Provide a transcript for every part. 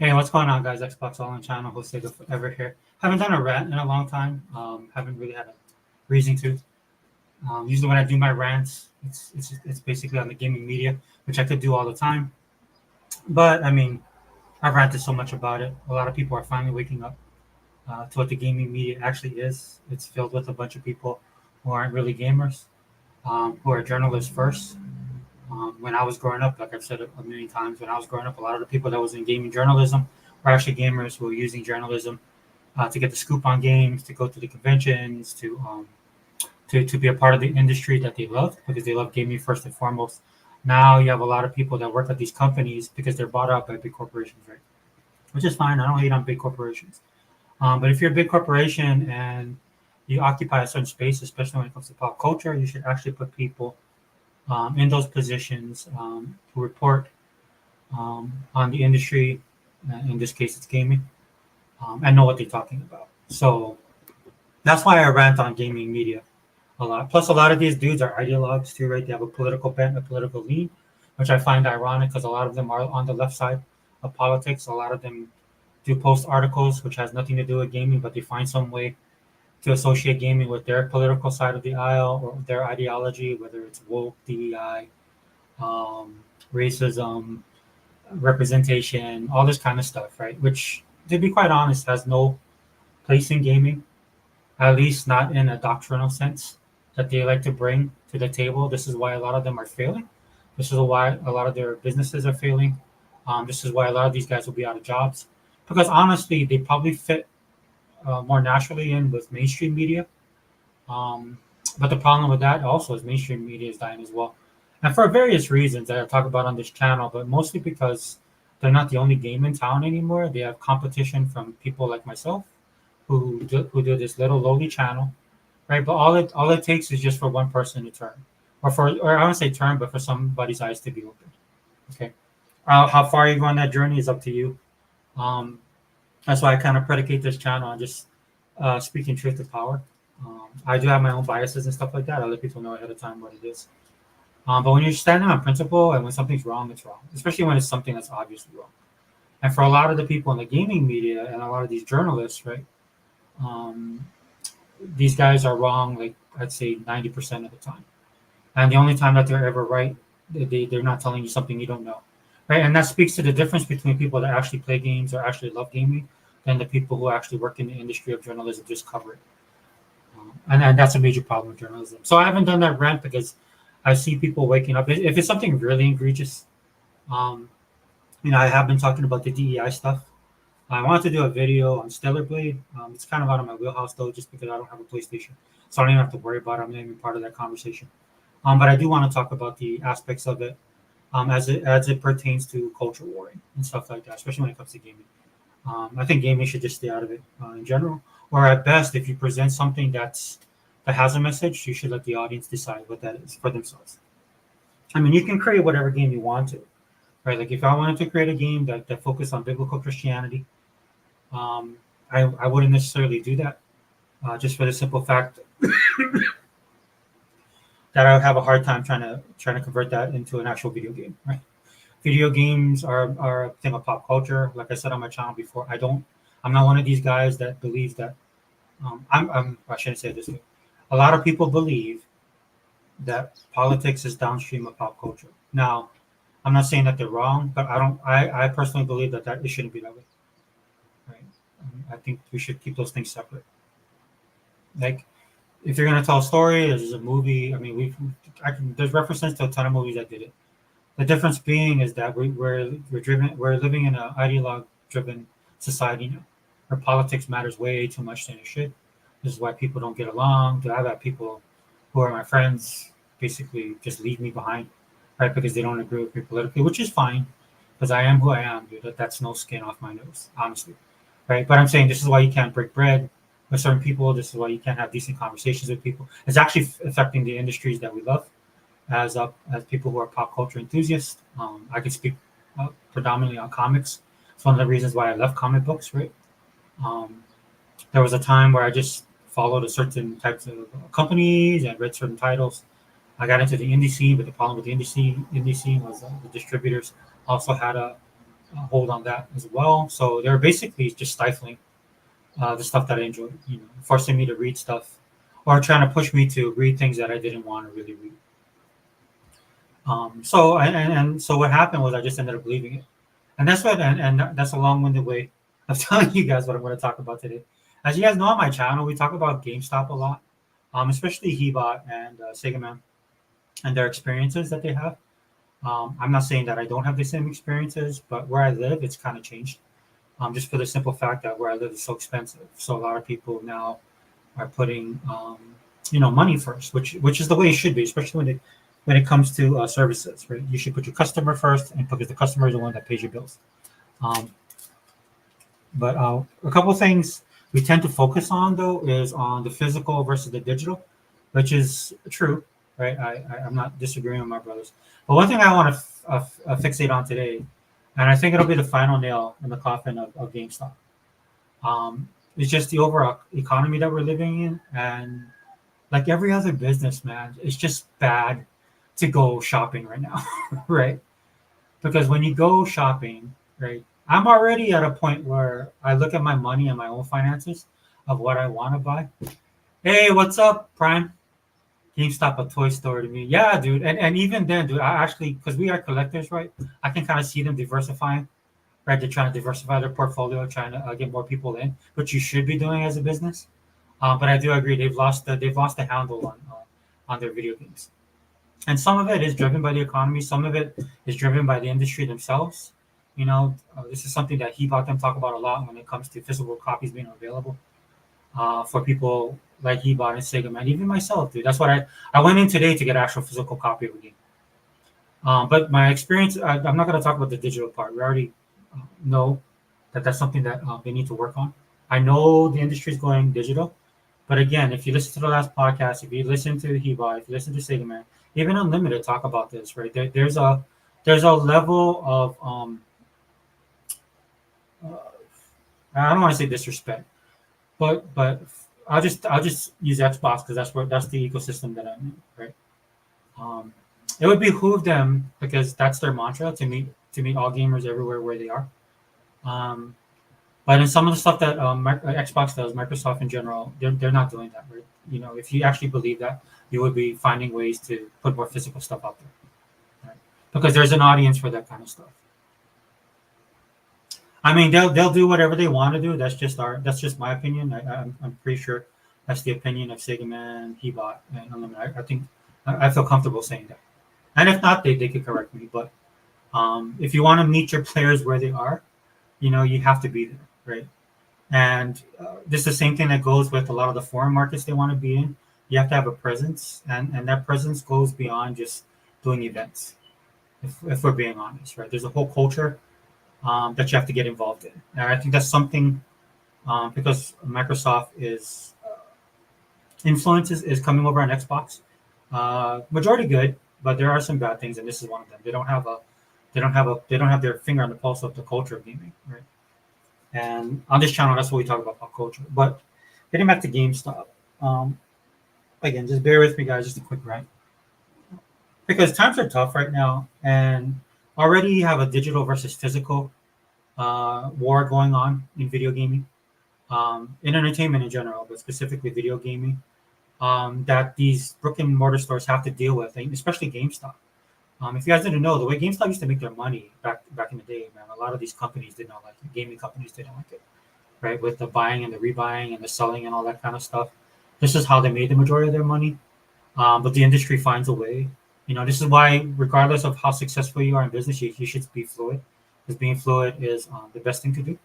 Hey, what's going on, guys? Xbox All In channel, host Sega Forever here. Haven't done a rant in a long time. Haven't really had a reason to. Usually, when I do my rants, it's basically on the gaming media, which I could do all the time. But I mean, I've ranted so much about it. A lot of people are finally waking up to what the gaming media actually is. It's filled with a bunch of people who aren't really gamers, who are journalists first. When I was growing up, like I've said a million times, when I was growing up, a lot of the people that was in gaming journalism were actually gamers who were using journalism to get the scoop on games, to go to the conventions, to be a part of the industry that they love because they love gaming first and foremost. Now you have a lot of people that work at these companies because they're bought out by big corporations, right? Which is fine. I don't hate on big corporations. But if you're a big corporation and you occupy a certain space, especially when it comes to pop culture, you should actually put people in those positions who report on the industry. In this case, it's gaming, and know what they're talking about. So that's why I rant on gaming media a lot. Plus, a lot of these dudes are ideologues too, right? They have a political bent, a political lean, which I find ironic because a lot of them are on the left side of politics. A lot of them do post articles which has nothing to do with gaming, but they find some way to associate gaming with their political side of the aisle or their ideology, whether it's woke, DEI, racism, representation, all this kind of stuff, right? Which, to be quite honest, has no place in gaming, at least not in a doctrinal sense that they like to bring to the table. This is why a lot of them are failing. This is why a lot of their businesses are failing. This is why a lot of these guys will be out of jobs because honestly, they probably fit more naturally in with mainstream media. Um, but the problem with that also is mainstream media is dying as well, and for various reasons that I talk about on this channel, but mostly because they're not the only game in town anymore. They have competition from people like myself who do this little lowly channel, right? But all it takes is just for one person to turn, or I don't say turn, but for somebody's eyes to be open. Okay, how far you go on that journey is up to you. Um, that's why I kind of predicate this channel on just speaking truth to power. I do have my own biases and stuff like that. I let people know ahead of time what it is. But when you're standing on principle and when something's wrong, it's wrong, especially when it's something that's obviously wrong. And for a lot of the people in the gaming media and a lot of these journalists, right, um, these guys are wrong, like I'd say 90% of the time. And the only time that they're ever right, they're not telling you something you don't know. Right. And that speaks to the difference between people that actually play games or actually love gaming and the people who actually work in the industry of journalism, just cover it. And that's a major problem with journalism. So I haven't done that rant because I see people waking up. If it's something really egregious, um, I have been talking about the DEI stuff. I wanted to do a video on Stellar Blade. It's kind of out of my wheelhouse though, just because I don't have a PlayStation, so I don't even have to worry about it. I'm not even part of that conversation. But I do want to talk about the aspects of it as it pertains to culture warring and stuff like that, especially when it comes to gaming. I think gaming should just stay out of it in general, or at best, if you present something that has a message, you should let the audience decide what that is for themselves. I mean, you can create whatever game you want to, right? Like if I wanted to create a game that focused on biblical Christianity, um, I wouldn't necessarily do that, just for the simple fact that I would have a hard time trying to convert that into an actual video game, right? Video games are a thing of pop culture. Like I said on my channel before, I'm not one of these guys that believes that I shouldn't say it this way. A lot of people believe that politics is downstream of pop culture. Now, I'm not saying that they're wrong, but I personally believe that it shouldn't be that way, right? I think we should keep those things separate. Like if you're gonna tell a story, there's a movie. I mean, there's references to a ton of movies that did it. The difference being is that we're living in an ideologue driven society now, where politics matters way too much than it should. This is why people don't get along. I've had people who are my friends basically just leave me behind, right? Because they don't agree with me politically, which is fine, because I am who I am, dude. That's no skin off my nose, honestly, right? But I'm saying this is why you can't break bread with certain people. This is why you can't have decent conversations with people. It's actually affecting the industries that we love as people who are pop culture enthusiasts. I can speak predominantly on comics. It's one of the reasons why I left comic books. Right, um, there was a time where I just followed a certain types of companies and read certain titles. I got into the indie scene, but the problem with the indie scene was the distributors also had hold on that as well. So they're basically just stifling the stuff that I enjoy, forcing me to read stuff or trying to push me to read things that I didn't want to really read. And so what happened was I just ended up leaving it, and that's a long-winded way of telling you guys what I'm going to talk about today. As you guys know on my channel, we talk about GameStop a lot, especially Hebot and Sega Man and their experiences that they have. I'm not saying that I don't have the same experiences, but where I live, it's kind of changed. Just for the simple fact that where I live is so expensive. So a lot of people now are putting, money first, which is the way it should be, especially when it comes to services. Right, you should put your customer first, and because the customer is the one that pays your bills. Um, but a couple of things we tend to focus on though is on the physical versus the digital, which is true. Right, I'm not disagreeing with my brothers. But one thing I want to fixate on today, and I think it'll be the final nail in the coffin of GameStop. It's just the overall economy that we're living in, and like every other business, man, it's just bad to go shopping right now, right? Because when you go shopping, right, I'm already at a point where I look at my money and my own finances of what I want to buy. Hey, what's up, Prime? GameStop a toy store to me. Yeah, dude. And even then, dude, I actually, because we are collectors, right? I can kind of see them diversifying, right? They're trying to diversify their portfolio, trying to get more people in, which you should be doing as a business. But I do agree they've lost the handle on their video games, and some of it is driven by the economy. Some of it is driven by the industry themselves. This is something that he bought them talk about a lot when it comes to physical copies being available for people like he bought and Sega Man, even myself, dude. That's what I went in today to get an actual physical copy of a game. But my experience, I'm not going to talk about the digital part. We already know that that's something that they need to work on. I know the industry is going digital, but again, if you listen to the last podcast, if you listen to Heba, if you listen to Sega Man, even Unlimited talk about this, right? There's a level of uh, I don't want to say disrespect, but I'll just use Xbox because that's the ecosystem that I'm in, right? Um, it would behoove them because that's their mantra to meet all gamers everywhere where they are. Um, but in some of the stuff that Xbox does, Microsoft in general, they're not doing that, right? If you actually believe that, you would be finding ways to put more physical stuff out there, right? Because there's an audience for that kind of stuff. I mean, they'll do whatever they want to do. That's just my opinion. I'm pretty sure that's the opinion of Sega Man, Hebot, and Unlimited. I think I feel comfortable saying that. And if not, they could correct me. But if you want to meet your players where they are, you have to be there, right? And this is the same thing that goes with a lot of the foreign markets they want to be in. You have to have a presence, and that presence goes beyond just doing events. If we're being honest, right? There's a whole culture that you have to get involved in, and I think that's something because Microsoft is influence is coming over on Xbox. Majority good, but there are some bad things, and this is one of them. They don't have their finger on the pulse of the culture of gaming, right? And on this channel, that's what we talk about pop culture. But getting back to GameStop, um, again, just bear with me, guys. Just a quick rant because times are tough right now, and already you have a digital versus physical war going on in video gaming, in entertainment in general, but specifically video gaming. That these brick and mortar stores have to deal with, and especially GameStop. If you guys didn't know, the way GameStop used to make their money back in the day, man, a lot of these companies did not like it. Gaming companies didn't like it, right? With the buying and the rebuying and the selling and all that kind of stuff. This is how they made the majority of their money. But the industry finds a way. This is why, regardless of how successful you are in business, you should be fluid, because being fluid is the best thing to do.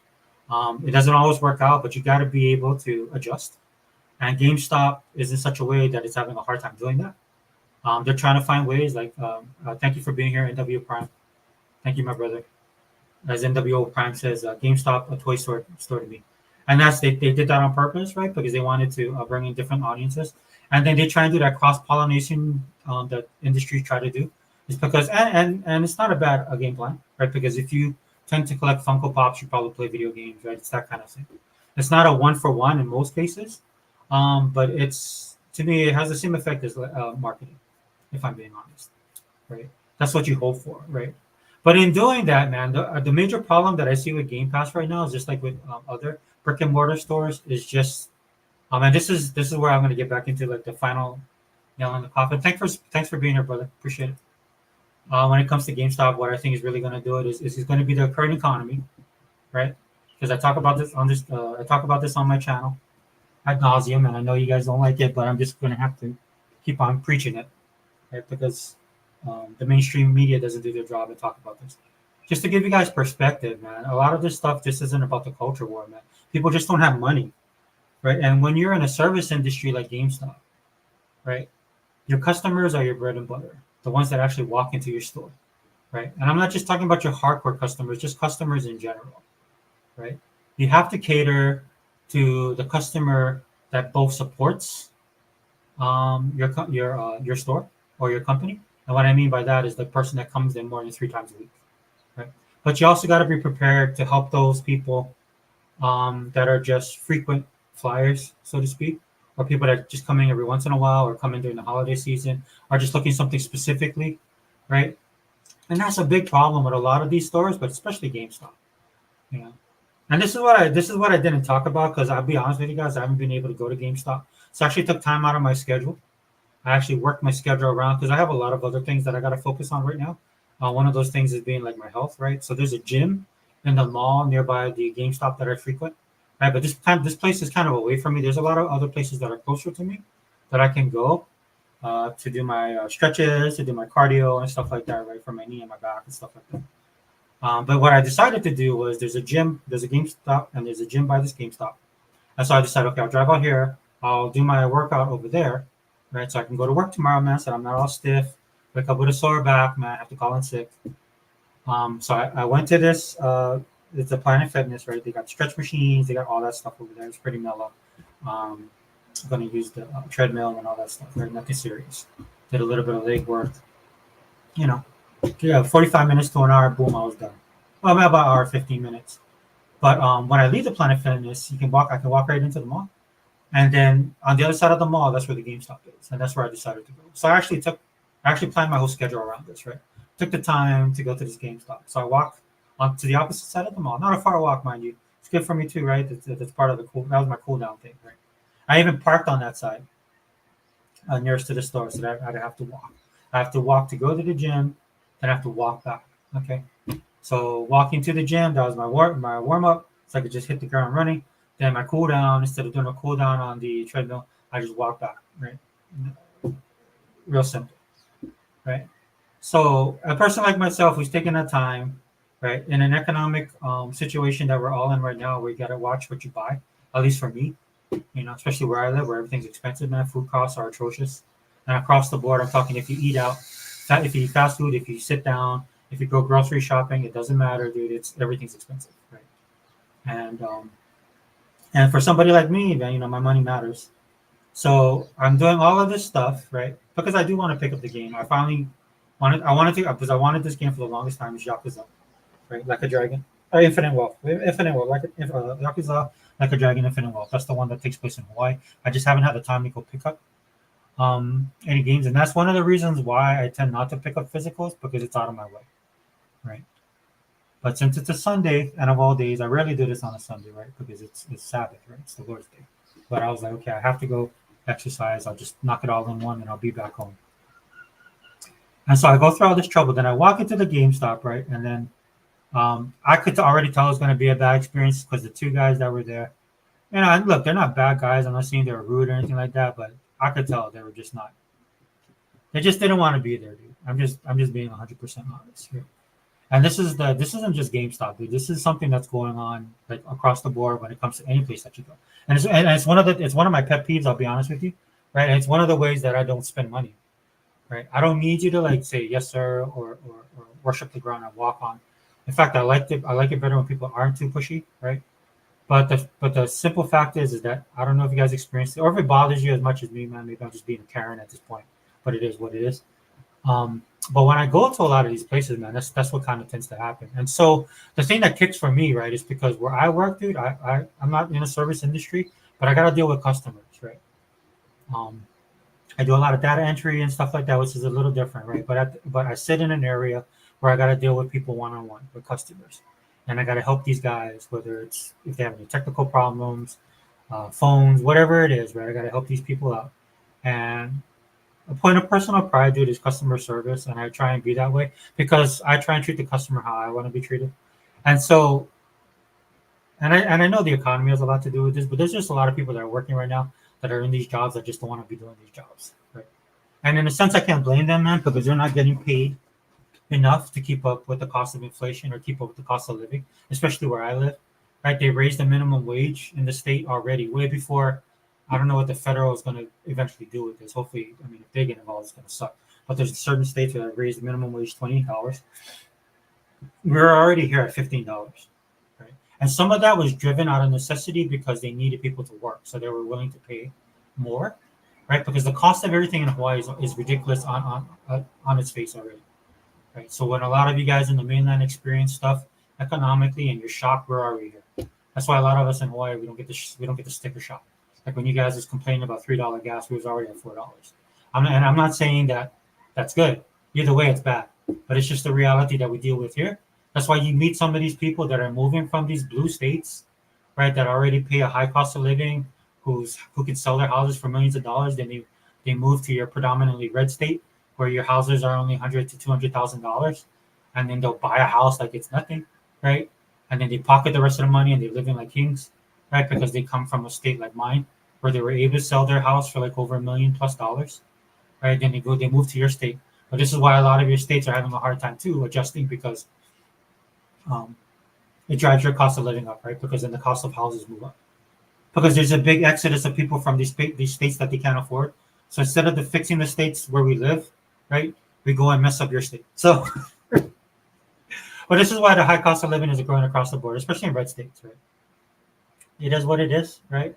It doesn't always work out, but you got to be able to adjust. And GameStop is in such a way that it's having a hard time doing that. They're trying to find ways like, thank you for being here, NW Prime. Thank you, my brother. As NWO Prime says, GameStop, a toy store to me. And they did that on purpose, right? Because they wanted to bring in different audiences. And then they try and do that cross-pollination that industry try to do. It's because, and it's not a bad game plan, right? Because if you tend to collect Funko Pops, you probably play video games, right? It's that kind of thing. It's not a one-for-one in most cases, but to me, it has the same effect as marketing, if I'm being honest, right? That's what you hope for, right? But in doing that, man, the major problem that I see with Game Pass right now is just like with other brick and mortar stores is just and this is where I'm gonna get back into like the final nail on the coffin. Thanks for being here, brother. Appreciate it. When it comes to GameStop, what I think is really gonna do it is it's gonna be the current economy, right? Because I talk about this on my channel ad nauseum, and I know you guys don't like it, but I'm just gonna have to keep on preaching it, right? Because the mainstream media doesn't do their job to talk about this. Just to give you guys perspective, man, a lot of this stuff just isn't about the culture war, man. People just don't have money, right? And when you're in a service industry like GameStop, right, your customers are your bread and butter, the ones that actually walk into your store, right? And I'm not just talking about your hardcore customers, just customers in general, right? You have to cater to the customer that both supports your store or your company. And what I mean by that is the person that comes in more than 3 times a week, right? But you also got to be prepared to help those people that are just frequent flyers, so to speak, or people that just come in every once in a while or come in during the holiday season, are just looking something specifically, right? And that's a big problem with a lot of these stores, but especially GameStop. You know, and this is what I didn't talk about because I'll be honest with you guys, I haven't been able to go to GameStop. So I actually took time out of my schedule. I actually worked my schedule around because I have a lot of other things that I got to focus on right now. One of those things is being like my health, right? So there's a gym in the mall nearby the GameStop that I frequent, right? But this place is kind of away from me. There's a lot of other places that are closer to me that I can go to do my stretches, to do my cardio and stuff like that, right, for my knee and my back and stuff like that. But what I decided to do was there's a GameStop, and there's a gym by this GameStop. And so I decided, okay, I'll drive out here, I'll do my workout over there, right? So I can go to work tomorrow, man. So I'm not all stiff, wake up with a sore back, man. I have to call in sick. So I went to this. It's a Planet Fitness, right? They got stretch machines, they got all that stuff over there. It's pretty mellow. I'm going to use the treadmill and all that stuff, right? Nothing serious. Did a little bit of leg work, you know. Yeah, 45 minutes to an hour, boom, I was done. Well, about an hour, 15 minutes. But when I leave the Planet Fitness, I can walk right into the mall. And then on the other side of the mall, that's where the GameStop is. And that's where I decided to go. So I actually planned my whole schedule around this, right? Took the time to go to this GameStop. So I walked on to the opposite side of the mall. Not a far walk, mind you. It's good for me too, right? That's part of that was my cool down thing, right? I even parked on that side, nearest to the store, so that I'd have to walk. I have to walk to go to the gym, then I have to walk back. Okay. So walking to the gym, that was my warm up. So I could just hit the ground running. Then my cool down, instead of doing a cool down on the treadmill, I just walk back. Right. Real simple. Right. So a person like myself who's taking that time, right, in an economic situation that we're all in right now, where you gotta watch what you buy. At least for me, especially where I live, where everything's expensive, man. Food costs are atrocious, and across the board, I'm talking if you eat out, if you eat fast food, if you sit down, if you go grocery shopping, it doesn't matter, dude. It's everything's expensive, right? And for somebody like me, then my money matters. So I'm doing all of this stuff, right? Because I do want to pick up the game. I wanted to because I wanted this game for the longest time. Is Yakuza, right? Like a dragon, Infinite Wealth, Yakuza, like a dragon, Infinite Wealth. That's the one that takes place in Hawaii. I just haven't had the time to go pick up any games, and that's one of the reasons why I tend not to pick up physicals because it's out of my way, right? But since it's a Sunday, and of all days, I rarely do this on a Sunday, right? Because it's Sabbath, right? It's the Lord's Day. But I was like, okay, I have to go exercise. I'll just knock it all in one, and I'll be back home. And so I go through all this trouble. Then I walk into the GameStop, right? And then I could already tell it was going to be a bad experience because the two guys that were there, and look, they're not bad guys. I'm not saying they were rude or anything like that, but I could tell they were just not. They just didn't want to be there, dude. I'm just being 100% honest here. And this isn't just GameStop, dude. This is something that's going on like across the board when it comes to any place that you go. And it's one of my pet peeves. I'll be honest with you, right? And it's one of the ways that I don't spend money, right? I don't need you to like say yes sir or worship the ground and walk on. In fact, I like it better when people aren't too pushy, right? But the simple fact is that I don't know if you guys experienced it or if it bothers you as much as me, man. Maybe I'm just being a Karen at this point, but it is what it is. But when I go to a lot of these places, man, that's what kind of tends to happen. And so the thing that kicks for me, right, is because where I work, dude, I'm not in a service industry, but I gotta deal with customers, right? Um, I do a lot of data entry and stuff like that, which is a little different, right? But I sit in an area where I got to deal with people one-on-one with customers, and I got to help these guys, whether it's if they have any technical problems, phones, whatever it is, right? I got to help these people out. And a point of personal pride, dude, is customer service, and I try and be that way because I try and treat the customer how I want to be treated. And so, and I know the economy has a lot to do with this, but there's just a lot of people that are working right now that are in these jobs that just don't want to be doing these jobs, right? And in a sense, I can't blame them, man, because they're not getting paid enough to keep up with the cost of inflation or keep up with the cost of living, especially where I live. Right? They raised the minimum wage in the state already, way before. I don't know what the federal is going to eventually do with this. Hopefully, I mean, if they get involved, it's going to suck. But there's certain states that have raised the minimum wage $28. We're already here at $15, right? And some of that was driven out of necessity because they needed people to work, so they were willing to pay more, right? Because the cost of everything in Hawaii is ridiculous on its face already. Right. So when a lot of you guys in the mainland experience stuff economically and you're shocked, where are we here? That's why a lot of us in Hawaii we don't get the sticker shock. Like when you guys was complaining about $3 gas, we was already at $4. I'm not saying that that's good. Either way, it's bad. But it's just the reality that we deal with here. That's why you meet some of these people that are moving from these blue states, right? That already pay a high cost of living, who can sell their houses for millions of dollars. Then they move to your predominantly red state, where your houses are only $100,000 to $200,000, and then they'll buy a house like it's nothing, right? And then they pocket the rest of the money and they live in like kings, right? Because they come from a state like mine, where they were able to sell their house for like over $1 million plus, right? Then they move to your state, but this is why a lot of your states are having a hard time too adjusting because it drives your cost of living up, right? Because then the cost of houses move up. Because there's a big exodus of people from these states that they can't afford. So instead of fixing the states where we live, right, we go and mess up your state. So, but this is why the high cost of living is growing across the board, especially in red states, right? It is what it is, right?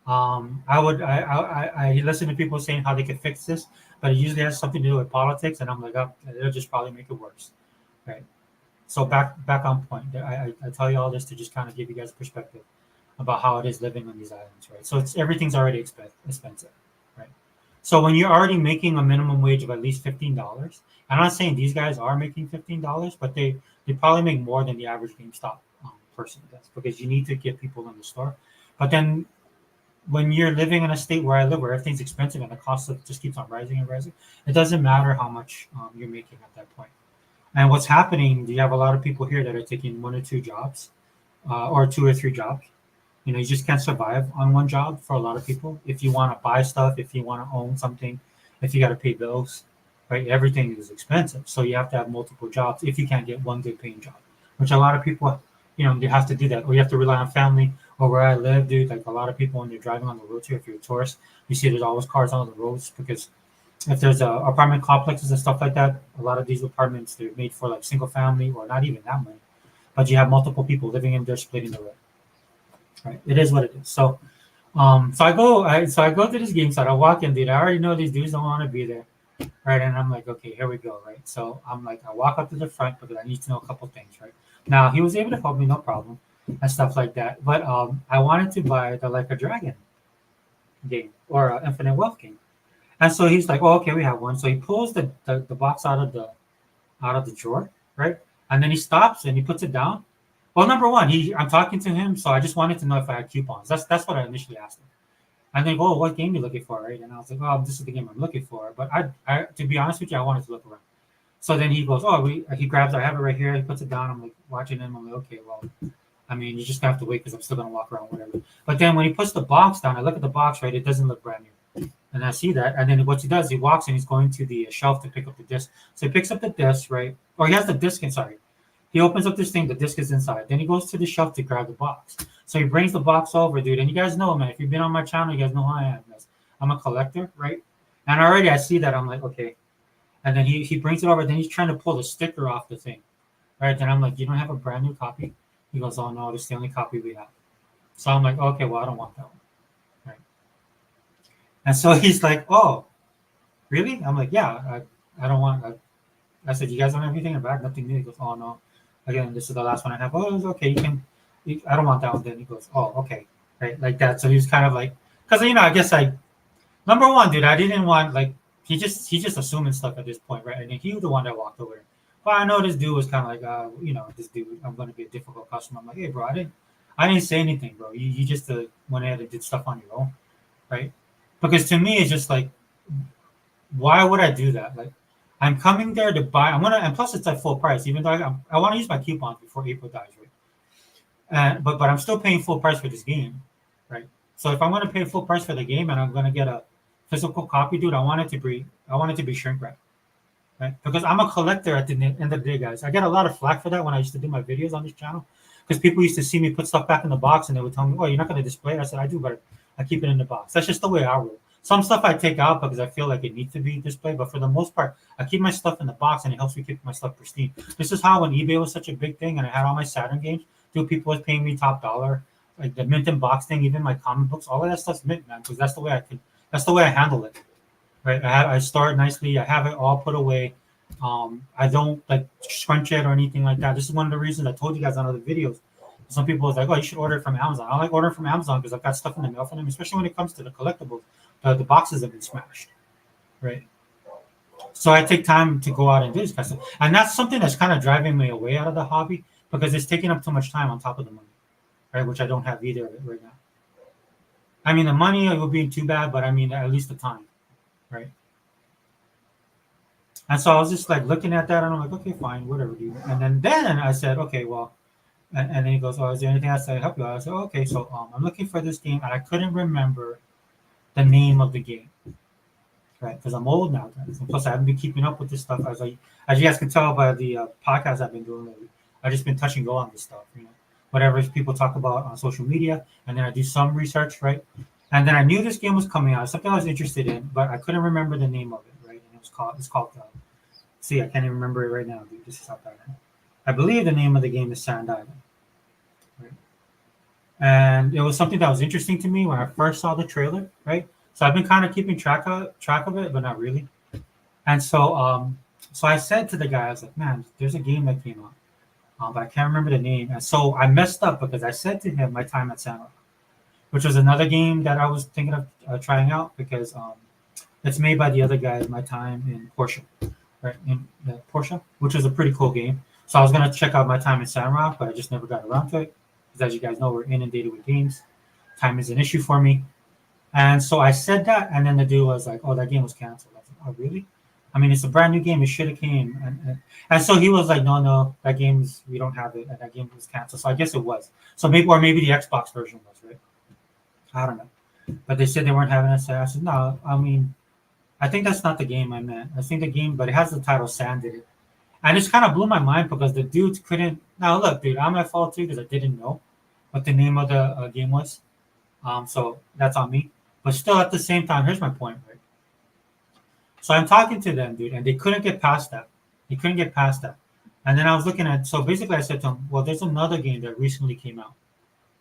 I listen to people saying how they can fix this, but it usually has something to do with politics, and I'm like, oh, it'll just probably make it worse, right? So back on point. I tell you all this to just kind of give you guys a perspective about how it is living on these islands, right? So everything's already expensive, right? So when you're already making a minimum wage of at least $15, I'm not saying these guys are making $15, but they probably make more than the average GameStop person does, because you need to get people in the store. But then when you're living in a state where I live, where everything's expensive and the cost of just keeps on rising and rising, it doesn't matter how much you're making at that point. And what's happening, you have a lot of people here that are taking 1 or 2 jobs, or 2 or 3 jobs. You know, you just can't survive on one job for a lot of people. If you want to buy stuff, if you want to own something, if you got to pay bills, right? Everything is expensive. So you have to have multiple jobs if you can't get one good paying job, which a lot of people, you know, you have to do that. Or you have to rely on family. Or where I live, dude, like a lot of people when they're driving on the roads here, if you're a tourist, you see there's always cars on the roads, because if there's apartment complexes and stuff like that, a lot of these apartments, they're made for like single family or not even that many. But you have multiple people living in there splitting the road. Right. It is what it is. So I go to this game site. I walk in, dude. I already know these dudes don't want to be there. Right. And I'm like, okay, here we go. Right. So I'm like, I walk up to the front because I need to know a couple things. Right. Now he was able to help me, no problem, and stuff like that. But I wanted to buy the Like a Dragon game or Infinite Wealth game. And so he's like, oh, okay, we have one. So he pulls the box out of the drawer, right? And then he stops and he puts it down. Well, number one, I'm talking to him, so I just wanted to know if I had coupons. That's what I initially asked him. And then, oh, what game are you looking for, right? And I was like, oh, this is the game I'm looking for. But I to be honest with you, I wanted to look around. So then he goes, oh, he grabs, I have it right here. He puts it down. I'm like watching him. I'm like, okay, well, I mean, you just have to wait because I'm still gonna walk around, whatever. But then when he puts the box down, I look at the box, right? It doesn't look brand new. And I see that. And then what he does, he walks and he's going to the shelf to pick up the disc. So he picks up the disc, right? Or he has the disc inside. He opens up this thing, the disc is inside. Then he goes to the shelf to grab the box. So he brings the box over, dude. And you guys know, man, if you've been on my channel, you guys know who I am. I'm a collector, right? And already I see that. I'm like, okay. And then he brings it over. Then he's trying to pull the sticker off the thing, right? Then I'm like, you don't have a brand new copy? He goes, oh, no, this is the only copy we have. So I'm like, okay, well, I don't want that one. Right? And so he's like, oh, really? I'm like, yeah, I don't want. I said, you guys don't have anything in the back? Nothing new? He goes, oh, no. Again, this is the last one I have. Oh, it's okay. I don't want that one. Then he goes, oh, okay. Right? Like that. So he was kind of like, because, you know, I guess number one, dude, I didn't want, like, he just assuming stuff at this point, right? And then he was the one that walked over. But I know this dude was kind of like, this dude, I'm going to be a difficult customer. I'm like, hey, bro, I didn't say anything, bro. You just went ahead and did stuff on your own, right? Because to me, it's just like, why would I do that? Like, I'm coming there to buy. And plus it's at full price, even though I want to use my coupons before April dies, right? And but I'm still paying full price for this game, right? So if I'm going to pay full price for the game and I'm going to get a physical copy, dude, I want it to be shrink wrap, right? Because I'm a collector at the end of the day, guys. I get a lot of flack for that when I used to do my videos on this channel, because people used to see me put stuff back in the box and they would tell me, "Oh, you're not going to display it." I said, "I do, but I keep it in the box." That's just the way I roll. Some stuff I take out because I feel like it needs to be displayed, but for the most part, I keep my stuff in the box and it helps me keep my stuff pristine. This is how when eBay was such a big thing and I had all my Saturn games, dude, people was paying me top dollar, like the mint and box thing, even my comic books, all of that stuff's mint, man, because that's the way I handle it, right? I store it nicely. I have it all put away. I don't like scrunch it or anything like that. This is one of the reasons I told you guys on other videos. Some people was like, "Oh, you should order it from Amazon." I like ordering from Amazon because I've got stuff in the mail for them, especially when it comes to the collectibles. The boxes have been smashed, right? So I take time to go out and do this kind of stuff, and that's something that's kind of driving me away out of the hobby because it's taking up too much time on top of the money, right? Which I don't have either of it right now. I mean, the money it would be too bad, but I mean, at least the time, right? And so I was just like looking at that, and I'm like, okay, fine, whatever, dude. And then I said, okay, well, and then he goes, oh, is there anything else I can help you out? I said, okay, so I'm looking for this game, and I couldn't remember the name of the game, right? Because I'm old now, guys. And plus, I haven't been keeping up with this stuff. As you guys can tell by the podcast I've been doing lately, I've just been touch and go on this stuff, whatever people talk about on social media, and then I do some research, right? And then I knew this game was coming out, something I was interested in, but I couldn't remember the name of it, right? And it's called. See, I can't even remember it right now, dude. This is how bad I am. I believe the name of the game is Sand Island, right? And it was something that was interesting to me when I first saw the trailer, right? So I've been kind of keeping track of it, but not really. And so I said to the guy, I was like, "Man, there's a game that came out, but I can't remember the name." And so I messed up because I said to him, "My Time at Sandrock," which was another game that I was thinking of trying out because it's made by the other guy, My Time in Portia, right? In Portia, which was a pretty cool game. So I was gonna check out My Time in Sandrock, but I just never got around to it because, as you guys know, we're inundated with games. Time is an issue for me. And so I said that, and then the dude was like, "Oh, that game was canceled." I was like, "Oh, really?" I mean, it's a brand new game. It should have came. And so he was like, "No, no, that game's we don't have it, and that game was canceled." So I guess it was. So maybe the Xbox version was, right? I don't know. But they said they weren't having it. So I said, "No, I mean, I think that's not the game I meant. I think the game, but it has the title Sand in it." And it's kind of blew my mind because the dudes couldn't. Now look, dude, I'm at fault too because I didn't know what the name of the game was. So that's on me. But still, at the same time, here's my point, right? So I'm talking to them, dude, and they couldn't get past that. They couldn't get past that. And then I was looking at, so basically I said to them, well, there's another game that recently came out,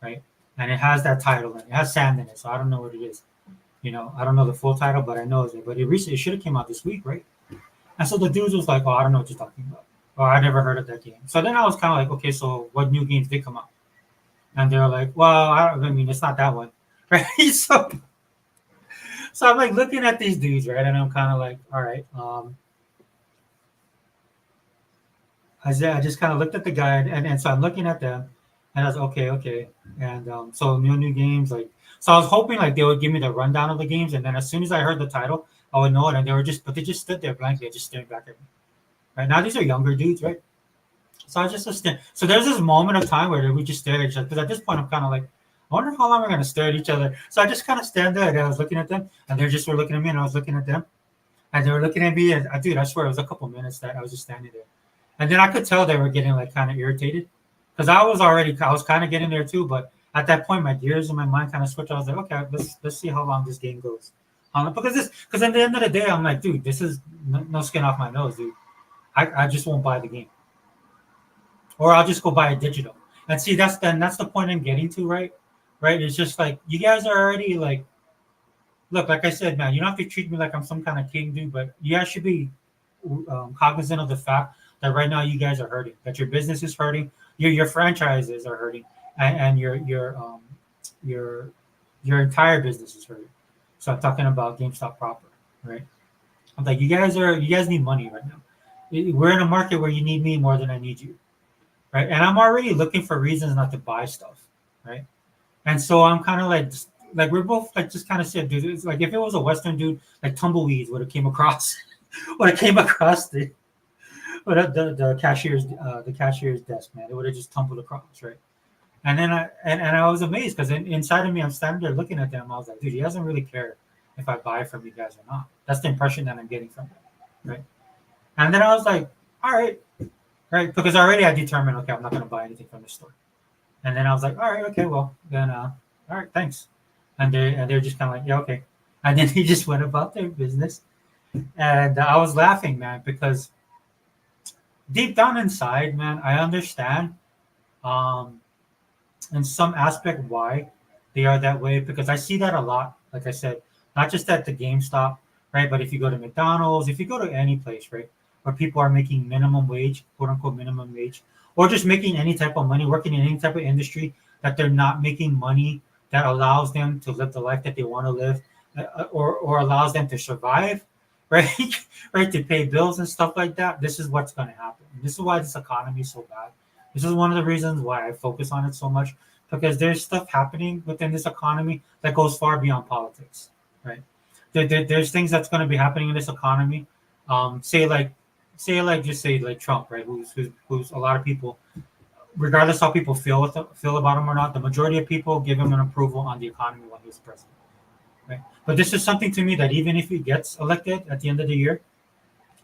right? And it has that title and it has sand in it. So I don't know what it is. I don't know the full title, but I know it's there. But it should have came out this week, right? And so the dudes was like, oh, I don't know what you're talking about. Or I never heard of that game. So then I was kind of like, okay, so what new games did come out? And they're like, well, I mean, it's not that one, right? So I'm like looking at these dudes, right? And I'm kind of like, all right. I just kind of looked at the guy, and so I'm looking at them, and I was okay, okay. And so new games, like, so I was hoping like they would give me the rundown of the games, and then as soon as I heard the title, I would know it. And they just stood there blankly, just staring back at me. Right now, these are younger dudes, right? So I just stand. So there's this moment of time where we just stare at each other. Because at this point, I'm kind of like, I wonder how long we're gonna stare at each other. So I just kind of stand there, and I was looking at them, and they just were looking at me, and I was looking at them, and they were looking at me, and dude, I swear it was a couple minutes that I was just standing there, and then I could tell they were getting like kind of irritated, because I was kind of getting there too, but at that point, my gears in my mind kind of switched. I was like, okay, let's see how long this game goes, because at the end of the day, I'm like, dude, this is no skin off my nose, dude. I just won't buy the game, or I'll just go buy a digital. And see, that's the point I'm getting to, right? Right? It's just like you guys are already like, look, like I said, man, you don't have to treat me like I'm some kind of king, dude. But you guys should be cognizant of the fact that right now you guys are hurting, that your business is hurting, your franchises are hurting, and your your entire business is hurting. So I'm talking about GameStop proper, right? I'm like, you guys need money right now. we're in a market where you need me more than I need you, right? And I'm already looking for reasons not to buy stuff, right? And so I'm kind of like we're both like just kind of said, dude. It's like if it was a Western dude, like tumbleweeds would have came across, would have came across the cashier's desk, man. It would have just tumbled across, right? And then and I was amazed because inside of me, I'm standing there looking at them. I was like, dude, he doesn't really care if I buy from you guys or not. That's the impression that I'm getting from him, right? And then I was like, all right, right, because already I determined, okay, I'm not going to buy anything from the store. And then I was like, all right, okay, well then, all right, thanks. And they're just kind of like, yeah, okay. And then he just went about their business, and I was laughing, man, because deep down inside, man, I understand, um, in some aspect why they are that way because I see that a lot. Like I said, not just at the GameStop, right? But if you go to McDonald's, if you go to any place, right, where people are making minimum wage, quote unquote minimum wage, or just making any type of money, working in any type of industry that they're not making money that allows them to live the life that they want to live, or allows them to survive, right? Right, to pay bills and stuff like that. This is what's going to happen. And this is why this economy is so bad. This is one of the reasons why I focus on it so much because there's stuff happening within this economy that goes far beyond politics, right? There's things that's going to be happening in this economy. Just say like Trump, right? Who's a lot of people, regardless how people feel about him or not, the majority of people give him an approval on the economy when he was president, right? But this is something to me that even if he gets elected at the end of the year,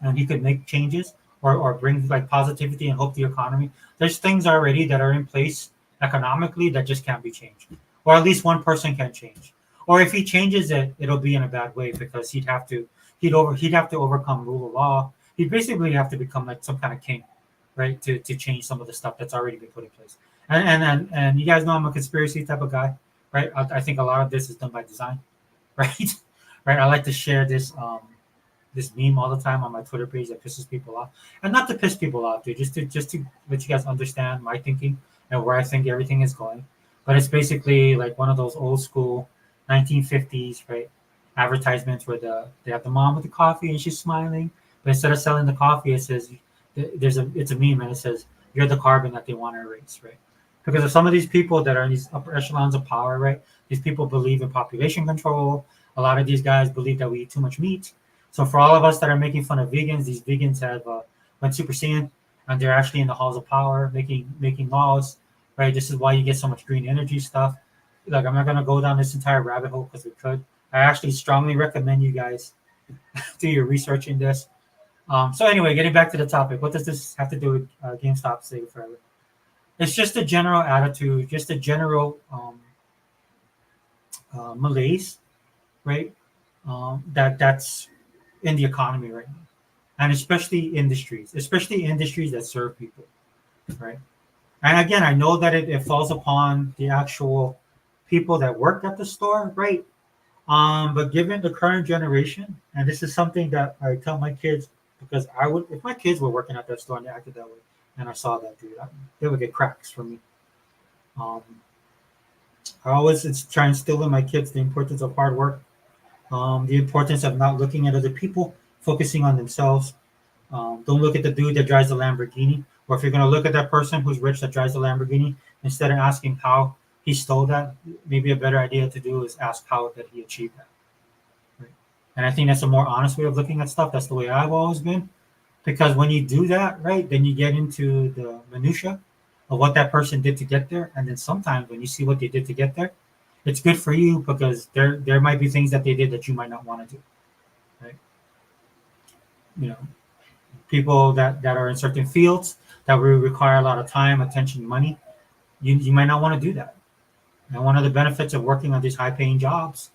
and he could make changes or bring like positivity and hope the economy. There's things already that are in place economically that just can't be changed, or at least one person can change. Or if he changes it, it'll be in a bad way because he'd have to overcome rule of law. He'd basically have to become like some kind of king, right? To change some of the stuff that's already been put in place. And you guys know I'm a conspiracy type of guy, right? I think a lot of this is done by design, right? Right. I like to share this meme all the time on my Twitter page that pisses people off, and not to piss people off, dude. Just to let you guys understand my thinking and where I think everything is going. But it's basically like one of those old school 1950s, right? Advertisements where they have the mom with the coffee and she's smiling, but instead of selling the coffee, it says it's a meme and it says you're the carbon that they want to erase, right? Because of some of these people that are in these upper echelons of power, right? These people believe in population control. A lot of these guys believe that we eat too much meat. So for all of us that are making fun of vegans, these vegans have went super saiyan, and they're actually in the halls of power making laws, right? This is why you get so much green energy stuff. Like I'm not gonna go down this entire rabbit hole because we could. I actually strongly recommend you guys do your research in this. So anyway, getting back to the topic, what does this have to do with GameStop Save Forever? It's just a general attitude, just a general malaise, right? That's in the economy right now, and especially industries that serve people, right? And again, I know that it falls upon the actual people that work at the store, right? But given the current generation, and this is something that I tell my kids because I would, if my kids were working at that store and they acted that way, and I saw that, dude, they would get cracks from me. Um, I always try and instill in my kids the importance of hard work, the importance of not looking at other people, focusing on themselves. Don't look at the dude that drives the Lamborghini, or if you're going to look at that person who's rich that drives the Lamborghini, instead of asking how he stole that, maybe a better idea to do is ask how that he achieved that. Right? And I think that's a more honest way of looking at stuff. That's the way I've always been, because when you do that, right, then you get into the minutia of what that person did to get there, and then sometimes when you see what they did to get there, it's good for you because there might be things that they did that you might not want to do, right? You know, people that are in certain fields that will require a lot of time, attention, money. You might not want to do that. And one of the benefits of working on these high paying jobs,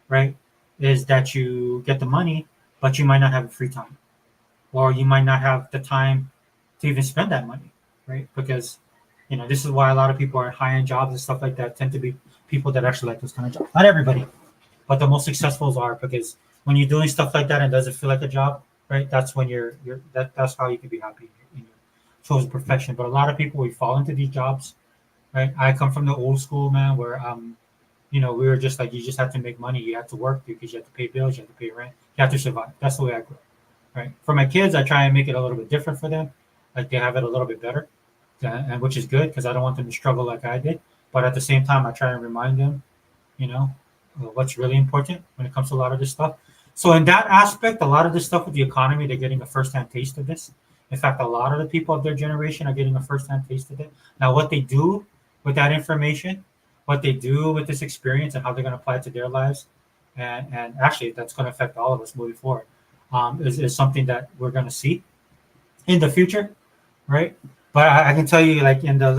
right, is that you get the money, but you might not have free time, or you might not have the time to even spend that money, right? Because this is why a lot of people are high end jobs and stuff like that tend to be people that actually like those kind of jobs. Not everybody, but the most successful are, because when you're doing stuff like that and it doesn't feel like a job, right? That's when that's how you can be happy in your chosen profession. But a lot of people, we fall into these jobs, right? I come from the old school, man, where we were just like, you just have to make money, you have to work because you have to pay bills, you have to pay rent, you have to survive. That's the way I grew up. right? For my kids, I try and make it a little bit different for them, like they have it a little bit better, and which is good because I don't want them to struggle like I did. But at the same time, I try and remind them, you know, what's really important when it comes to a lot of this stuff. So in that aspect, a lot of this stuff with the economy, they're getting a first-hand taste of this. In fact, a lot of the people of their generation are getting a first-hand taste of it. Now, what they do with that information, what they do with this experience, and how they're going to apply it to their lives, and actually, that's going to affect all of us moving forward, is something that we're going to see in the future, right? But I can tell you, like in the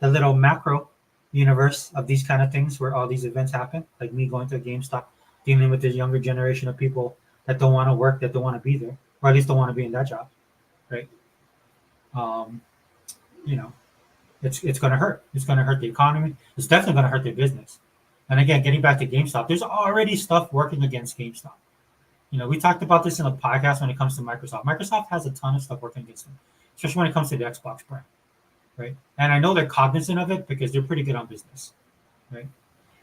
little macro universe of these kind of things, where all these events happen, like me going to a GameStop, dealing with this younger generation of people that don't want to work, that don't want to be there, or at least don't want to be in that job, right? Um, you know, it's going to hurt. It's going to hurt the economy. It's definitely going to hurt their business. And again, getting back to GameStop, there's already stuff working against GameStop. We talked about this in the podcast when it comes to Microsoft. Microsoft has a ton of stuff working against them, especially when it comes to the Xbox brand, right? And I know they're cognizant of it because they're pretty good on business, right?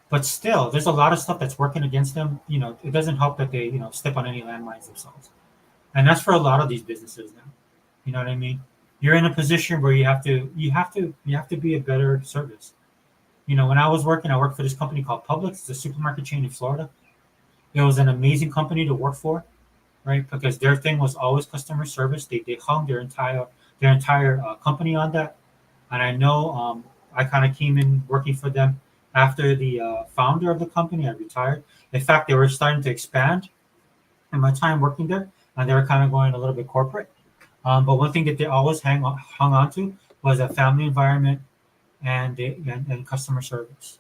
But still, there's a lot of stuff that's working against them. It doesn't help that they, step on any landmines themselves. And that's for a lot of these businesses now. You know what I mean? You're in a position where you have to be a better service. When I was working, I worked for this company called Publix. It's a supermarket chain in Florida. It was an amazing company to work for, right? Because their thing was always customer service. They hung their entire company on that. And I know I kind of came in working for them after the founder of the company had retired. In fact, they were starting to expand in my time working there, and they were kind of going a little bit corporate. But one thing that they always hung on to was a family environment and customer service,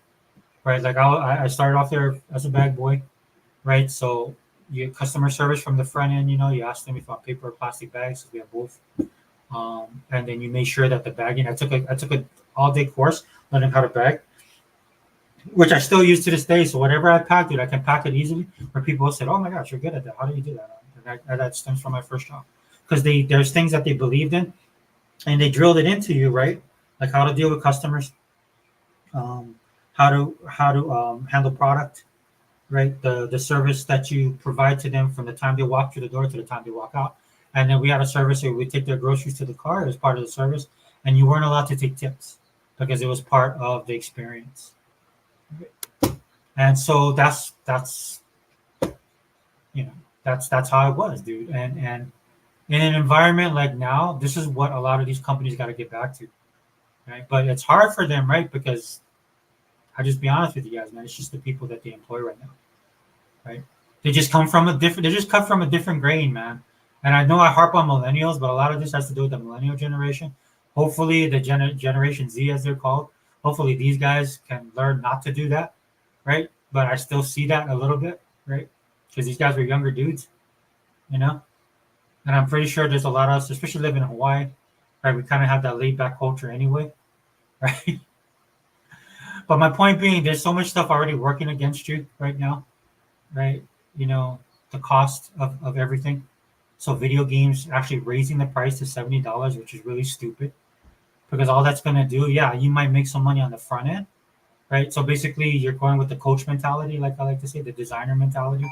right? Like I started off there as a bag boy, right? So you customer service from the front end, you ask them if you want paper or plastic bags, because we have both. And then you make sure that the bagging. I took a all day course learning how to bag, which I still use to this day. So whatever I pack, dude, I can pack it easily. Where people said, "Oh my gosh, you're good at that. How do you do that?" And that stems from my first job, because there's things that they believed in, and they drilled it into you, right? Like how to deal with customers, um, how to handle product, right? The service that you provide to them from the time they walk through the door to the time they walk out. And then we had a service where we take their groceries to the car as part of the service, and you weren't allowed to take tips because it was part of the experience. And so that's that's how it was, dude. And in an environment like now, this is what a lot of these companies got to get back to, right? But it's hard for them, right? Because I just be honest with you guys, man. It's just the people that they employ right now, right? They just come from a different. They just cut from a different grain, man. And I know I harp on millennials, but a lot of this has to do with the millennial generation. Hopefully, the Generation Z, as they're called, hopefully these guys can learn not to do that, right? But I still see that a little bit, right? Because these guys were younger dudes, you know. And I'm pretty sure there's a lot of us, especially living in Hawaii, right? We kind of have that laid back culture anyway, right? But my point being, there's so much stuff already working against you right now, right? You know, the cost of everything. So video games actually raising the price to $70, which is really stupid, because all that's gonna do, yeah, you might make some money on the front end, right? So basically, you're going with the coach mentality, like I like to say, the designer mentality,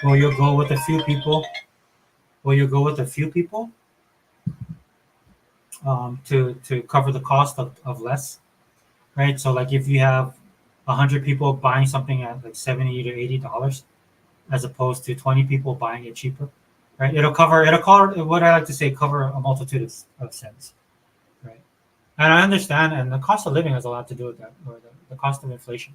where you'll go with a few people, where you'll go with a few people to cover the cost of less, right? So like if you have 100 people buying something at like $70 to $80, as opposed to 20 people buying it cheaper, right? It'll cover what I like to say, cover a multitude of sins, right? And I understand, and the cost of living has a lot to do with that, or the cost of inflation,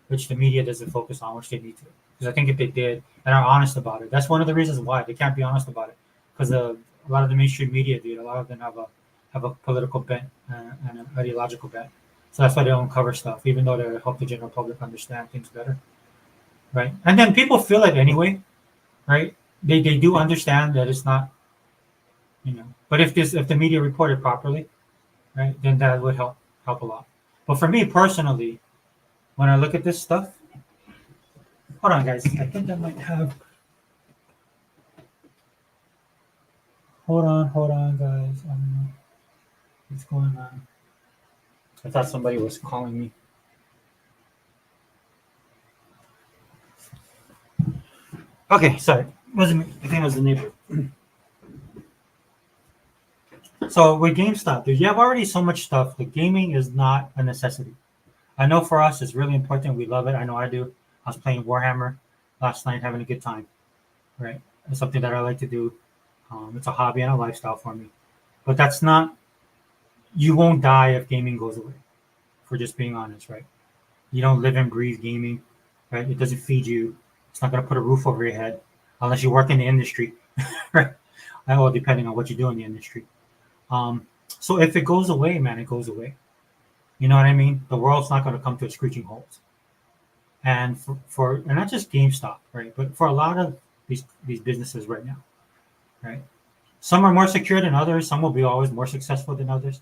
which the media doesn't focus on, which they need to. Because I think if they did and are honest about it, that's one of the reasons why they can't be honest about it. Because a lot of the mainstream media, dude, a lot of them have a political bent and an ideological bent. So that's why they don't cover stuff, even though they help the general public understand things better, right? And then people feel it anyway, right? They do understand that it's not, But if the media reported properly, right, then that would help a lot. But for me personally, when I look at this stuff, hold on, guys. I think I might have. Hold on, guys. I don't know what's going on. I thought somebody was calling me. Okay, sorry. Wasn't me. I think it was the neighbor. So with GameStop, dude, you have already so much stuff. Like gaming is not a necessity. I know for us it's really important. We love it. I know I do. I was playing Warhammer last night, having a good time. Right, it's something that I like to do. It's a hobby and a lifestyle for me. But that's not. You won't die if gaming goes away. For just being honest, right? You don't live and breathe gaming, right? It doesn't feed you. It's not going to put a roof over your head unless you work in the industry, right? Well, depending on what you do in the industry. Um, so if it goes away, man, it goes away. You know what I mean? The world's not going to come to a screeching halt. And and not just GameStop, right? But for a lot of these businesses right now, right? Some are more secure than others. Some will be always more successful than others,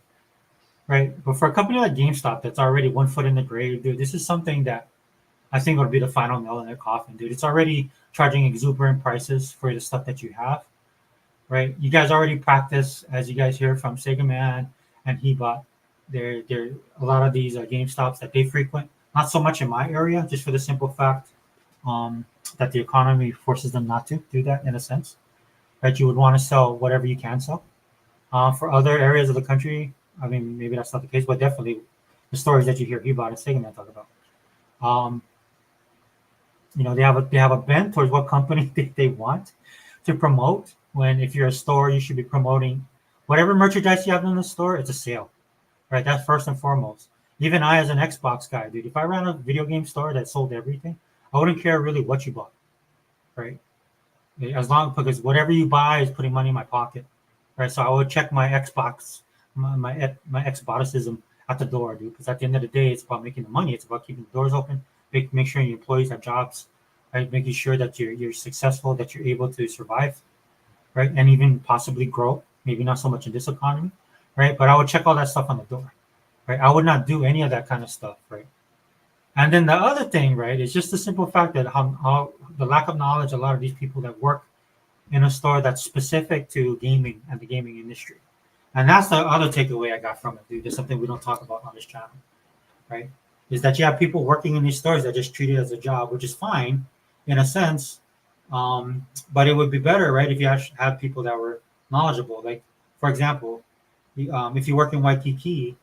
right? But for a company like GameStop that's already 1 foot in the grave, dude, this is something that I think would be the final nail in their coffin, dude. It's already charging exuberant prices for the stuff that you have, right? You guys already practice, as you guys hear from Sega Man and He bought. There a lot of these game stops that they frequent. Not so much in my area, just for the simple fact um, that the economy forces them not to do that in a sense. Right? You would want to sell whatever you can sell. For other areas of the country, I mean, maybe that's not the case, but definitely the stories that you hear He bought and Sega Man talk about. Um, they have a bent towards what company they want to promote. When if you're a store, you should be promoting whatever merchandise you have in the store. It's a sale, right? That's first and foremost. Even I, as an Xbox guy, dude, if I ran a video game store that sold everything, I wouldn't care really what you bought, right? As long because whatever you buy is putting money in my pocket, right? So I would check my Xbox, my Xboticism at the door, dude. Because at the end of the day, it's about making the money. It's about keeping the doors open, make sure your employees have jobs, right? Making sure that you're successful, that you're able to survive, right? And even possibly grow. Maybe not so much in this economy, right? But I would check all that stuff on the door, right? I would not do any of that kind of stuff, right? And then the other thing, right, is just the simple fact that how the lack of knowledge a lot of these people that work in a store that's specific to gaming and the gaming industry. And that's the other takeaway I got from it, dude. There's something we don't talk about on this channel, right? Is that you have people working in these stores that just treat it as a job, which is fine in a sense. But it would be better, right, if you actually have people that were knowledgeable. Like, for example, if you work in Waikiki,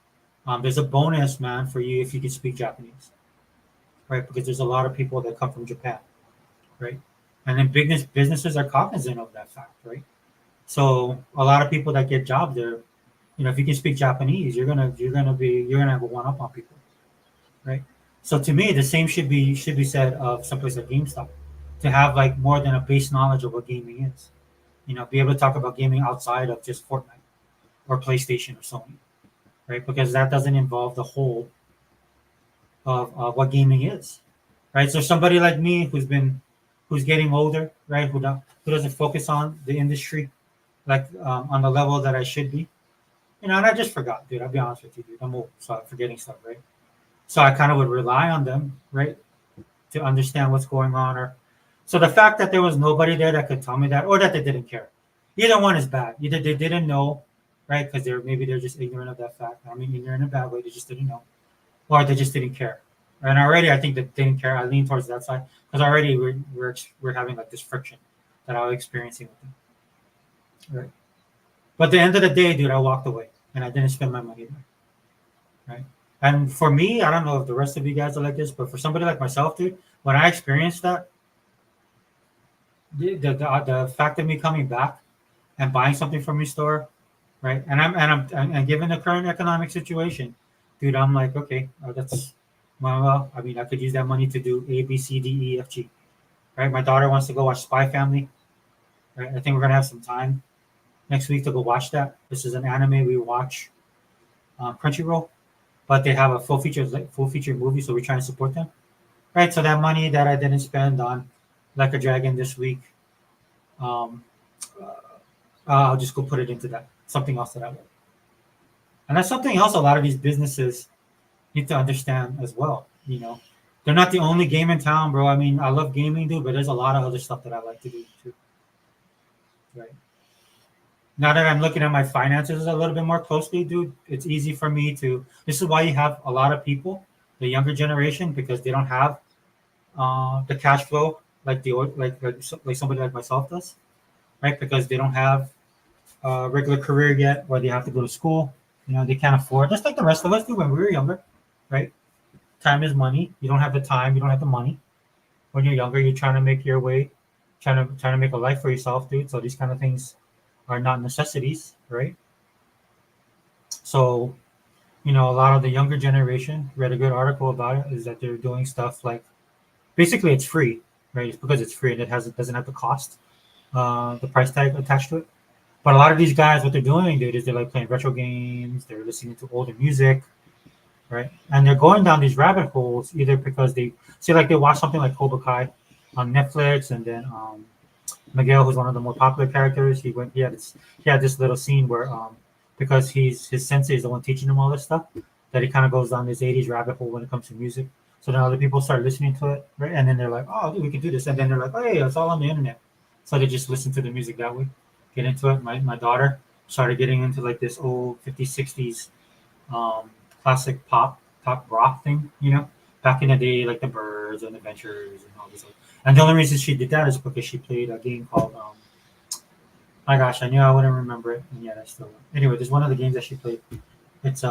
there's a bonus, man, for you if you can speak Japanese, right? Because there's a lot of people that come from Japan, right? And then businesses are cognizant of that fact, right? So a lot of people that get jobs there, if you can speak Japanese, you're gonna have a one up on people, right? So to me, the same should be said of someplace like GameStop, to have like more than a base knowledge of what gaming is. Be able to talk about gaming outside of just Fortnite or PlayStation or Sony, right? Because that doesn't involve the whole of what gaming is, right? So somebody like me who's getting older, right? Who doesn't focus on the industry like on the level that I should be, and I just forgot, dude. I'll be honest with you, dude. I'm old, so I'm forgetting stuff, right? So I kind of would rely on them, right, to understand what's going on. Or so the fact that there was nobody there that could tell me that, or that they didn't care. Either one is bad. Either they didn't know, right, because they're just ignorant of that fact. I mean, ignorant in a bad way. They just didn't know, or they just didn't care. And already, I think that they didn't care. I lean towards that side because already we're having like this friction that I was experiencing with them, right? But at the end of the day, dude, I walked away and I didn't spend my money there, right? And for me, I don't know if the rest of you guys are like this, but for somebody like myself, dude, when I experienced that, the fact of me coming back and buying something from your store, right? And given the current economic situation, dude, I'm like, okay, that's well, I mean, I could use that money to do A, B, C, D, E, F, G, right? My daughter wants to go watch Spy Family, right? I think we're gonna have some time next week to go watch that. This is an anime we watch Crunchyroll, but they have a full feature movie, so we're trying to support them, right? So that money that I didn't spend on Like a Dragon this week, um, I'll just go put it into that something else that I like. And that's something else a lot of these businesses need to understand as well. They're not the only game in town, bro. I mean, I love gaming, dude, but there's a lot of other stuff that I like to do too, right? Now that I'm looking at my finances a little bit more closely, dude, it's easy for me to. This is why you have a lot of people, the younger generation, because they don't have the cash flow like like somebody like myself does, right? Because they don't have a regular career yet, or they have to go to school. They can't afford, just like the rest of us do when we were younger, right? Time is money. You don't have the time, you don't have the money. When you're younger, you're trying to make your way, trying to make a life for yourself, dude. So these kind of things are not necessities, right? So a lot of the younger generation read a good article about it. Is that they're doing stuff like basically it's free, right? It's because it's free and it doesn't have the cost, the price tag attached to it. But a lot of these guys, what they're doing, dude, is they're like playing retro games. They're listening to older music, right? And they're going down these rabbit holes either because they see like they watch something like Cobra Kai on Netflix, and then Miguel, who's one of the more popular characters, he had this little scene where because his sensei is the one teaching him all this stuff, that he kind of goes down this 80s rabbit hole when it comes to music. So then other people start listening to it, right? And then they're like, oh, dude, we can do this. And then they're like, oh, hey, it's all on the internet. So they just listen to the music that way, get into it. My daughter started getting into like this old 50s, 60s classic pop rock thing, back in the day, like the Birds and Adventures and all this. And the only reason she did that is because she played a game called my gosh, I knew I wouldn't remember it, and yet I still won't. Anyway, there's one of the games that she played. It's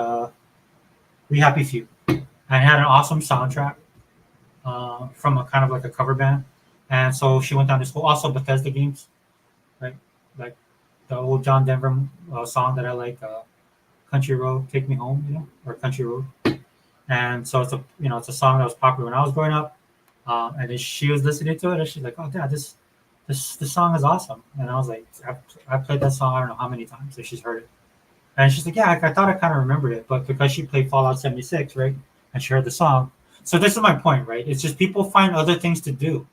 We Happy Few, and it had an awesome soundtrack from a kind of like a cover band. And so she went down this whole, also Bethesda games, right? Like the old John Denver song that I like, Country Road, Take Me Home, or Country Road. And so it's a song that was popular when I was growing up. And then she was listening to it, and she's like, "Oh, Dad, this song is awesome." And I was like, I played that song I don't know how many times, so she's heard it. And she's like, "Yeah, I thought I kind of remembered it, but because she played Fallout 76, right, and she heard the song." So this is my point, right? It's just people find other things to do,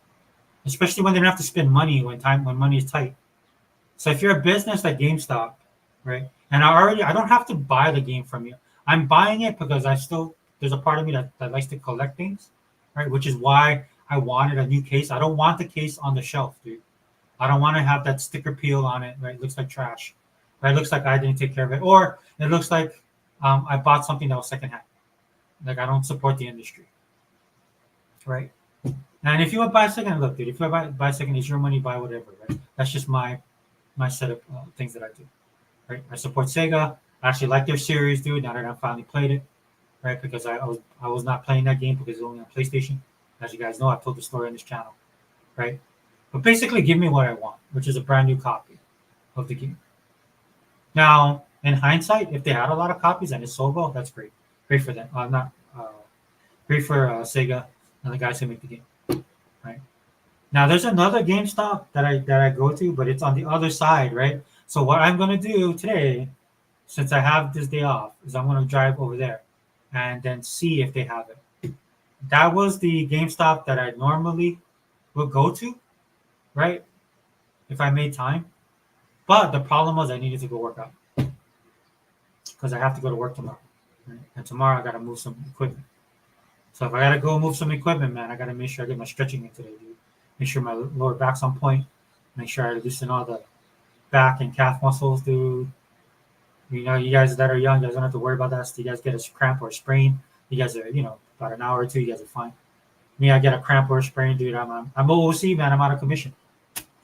especially when they don't have to spend money when money is tight. So if you're a business like GameStop, right, and I don't have to buy the game from you. I'm buying it because there's a part of me that likes to collect things, right? Which is why I wanted a new case. I don't want the case on the shelf, dude. I don't want to have that sticker peel on it, right? It looks like trash, right? It looks like I didn't take care of it, or it looks like I bought something that was secondhand. Like I don't support the industry, right? And if you want to buy second, look, dude. If you buy second, it's your money. Buy whatever, right? That's just my set of things that I do, right? I support Sega. I actually like their series, dude. Now that I finally played it, right? Because I was not playing that game because it's only on PlayStation. As you guys know, I've told the story on this channel, right? But basically, give me what I want, which is a brand new copy of the game. Now, in hindsight, if they had a lot of copies and it sold well, that's great. Great for them. Not great for Sega and the guys who make the game, right? Now, there's another GameStop that I go to, but it's on the other side, right? So what I'm gonna do today, since I have this day off, is I'm gonna drive over there and then see if they have it. That was the GameStop that I normally would go to, right? If I made time. But the problem was I needed to go work out because I have to go to work tomorrow. Right? And tomorrow I got to move some equipment. So if I got to go move some equipment, man, I got to make sure I get my stretching in today, dude. Make sure my lower back's on point. Make sure I loosen all the back and calf muscles, dude. You guys that are young, you guys don't have to worry about that. So you guys get a cramp or a sprain, you guys are, about an hour or two, you guys are fine. Me, I get a cramp or a sprain, dude. I'm OOC, man. I'm out of commission.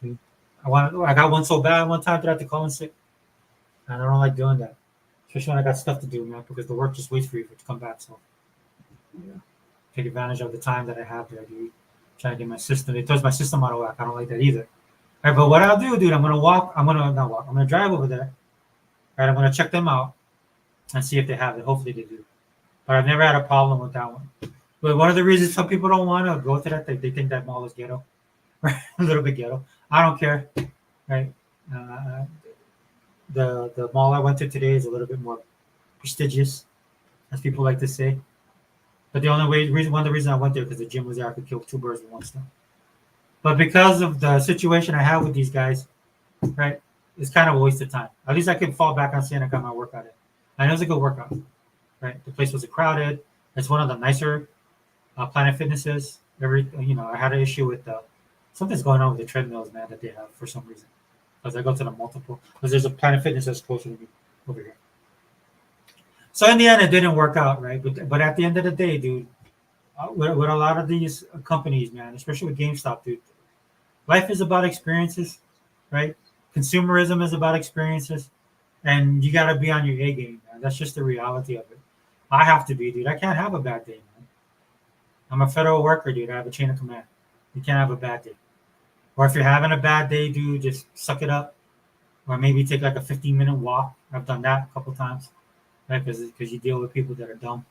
Dude. I got one so bad one time that I had to call in sick. And I don't like doing that, especially when I got stuff to do, man, because the work just waits for you to come back. So, yeah, take advantage of the time that I have there, dude. Trying to get my system. It throws my system out of whack. I don't like that either. All right, but what I'll do, dude, I'm gonna walk. I'm gonna not walk. I'm gonna drive over there. All right, I'm gonna check them out and see if they have it. Hopefully they do. But I've never had a problem with that one. But one of the reasons some people don't want to go to that, they think that mall is ghetto, right? A little bit ghetto. I don't care, right? Uh, the mall I went to today is a little bit more prestigious, as people like to say. But one of the reasons I went there because the gym was there, I could kill two birds with one stone. But because of the situation I have with these guys, right, it's kind of a waste of time. At least I could fall back on saying I got my workout in. I know it was a good workout, right? The place wasn't crowded. It's one of the nicer Planet Fitnesses. I had an issue with something's going on with the treadmills, man, that they have for some reason. Because I go to the multiple, because there's a Planet Fitness that's closer to me over here. So in the end, it didn't work out, right? But at the end of the day, dude, with a lot of these companies, man, especially with GameStop, dude, Life is about experiences, right? Consumerism is about experiences, and you got to be on your A game, man. That's just the reality of it. I have to be, dude. I can't have a bad day, man. I'm a federal worker, dude. I have a chain of command. You can't have a bad day. Or if you're having a bad day, dude, just suck it up. Or maybe take like a 15-minute walk. I've done that a couple times, right? Because you deal with people that are dumb.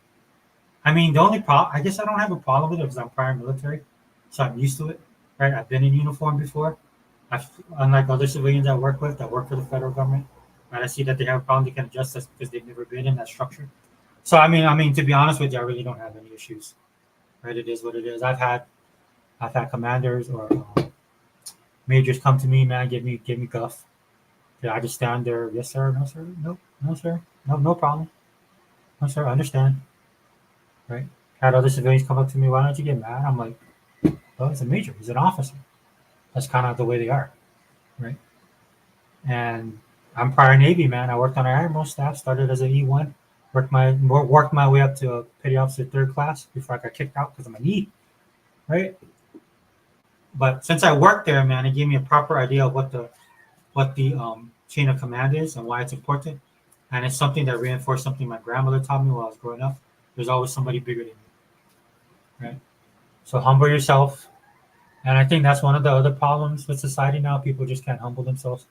I mean, the only problem, I guess I don't have a problem with it because I'm prior military, so I'm used to it, right? I've been in uniform before. I've, unlike other civilians I work with that work for the federal government, right? I see that they have a problem. They can adjust us because they've never been in that structure. So I mean, to be honest with you, I really don't have any issues, right? It is what it is. I've had commanders or majors come to me, man, give me guff. Yeah, I just stand there. Yes, sir. No, sir. No, no, sir. No, no problem. No, sir. I understand. Right. Had other civilians come up to me. Why don't you get mad? I'm like, well, he's a major. He's an officer. That's kind of the way they are. Right. And I'm prior Navy, man. I worked on our admiral staff. Started as an E1. Worked my way up to a petty officer third class before I got kicked out because of my knee. Right. But since I worked there, man, it gave me a proper idea of what the chain of command is and why it's important. And it's something that reinforced something my grandmother taught me while I was growing up. There's always somebody bigger than you, right? So humble yourself. And I think that's one of the other problems with society now. People just can't humble themselves.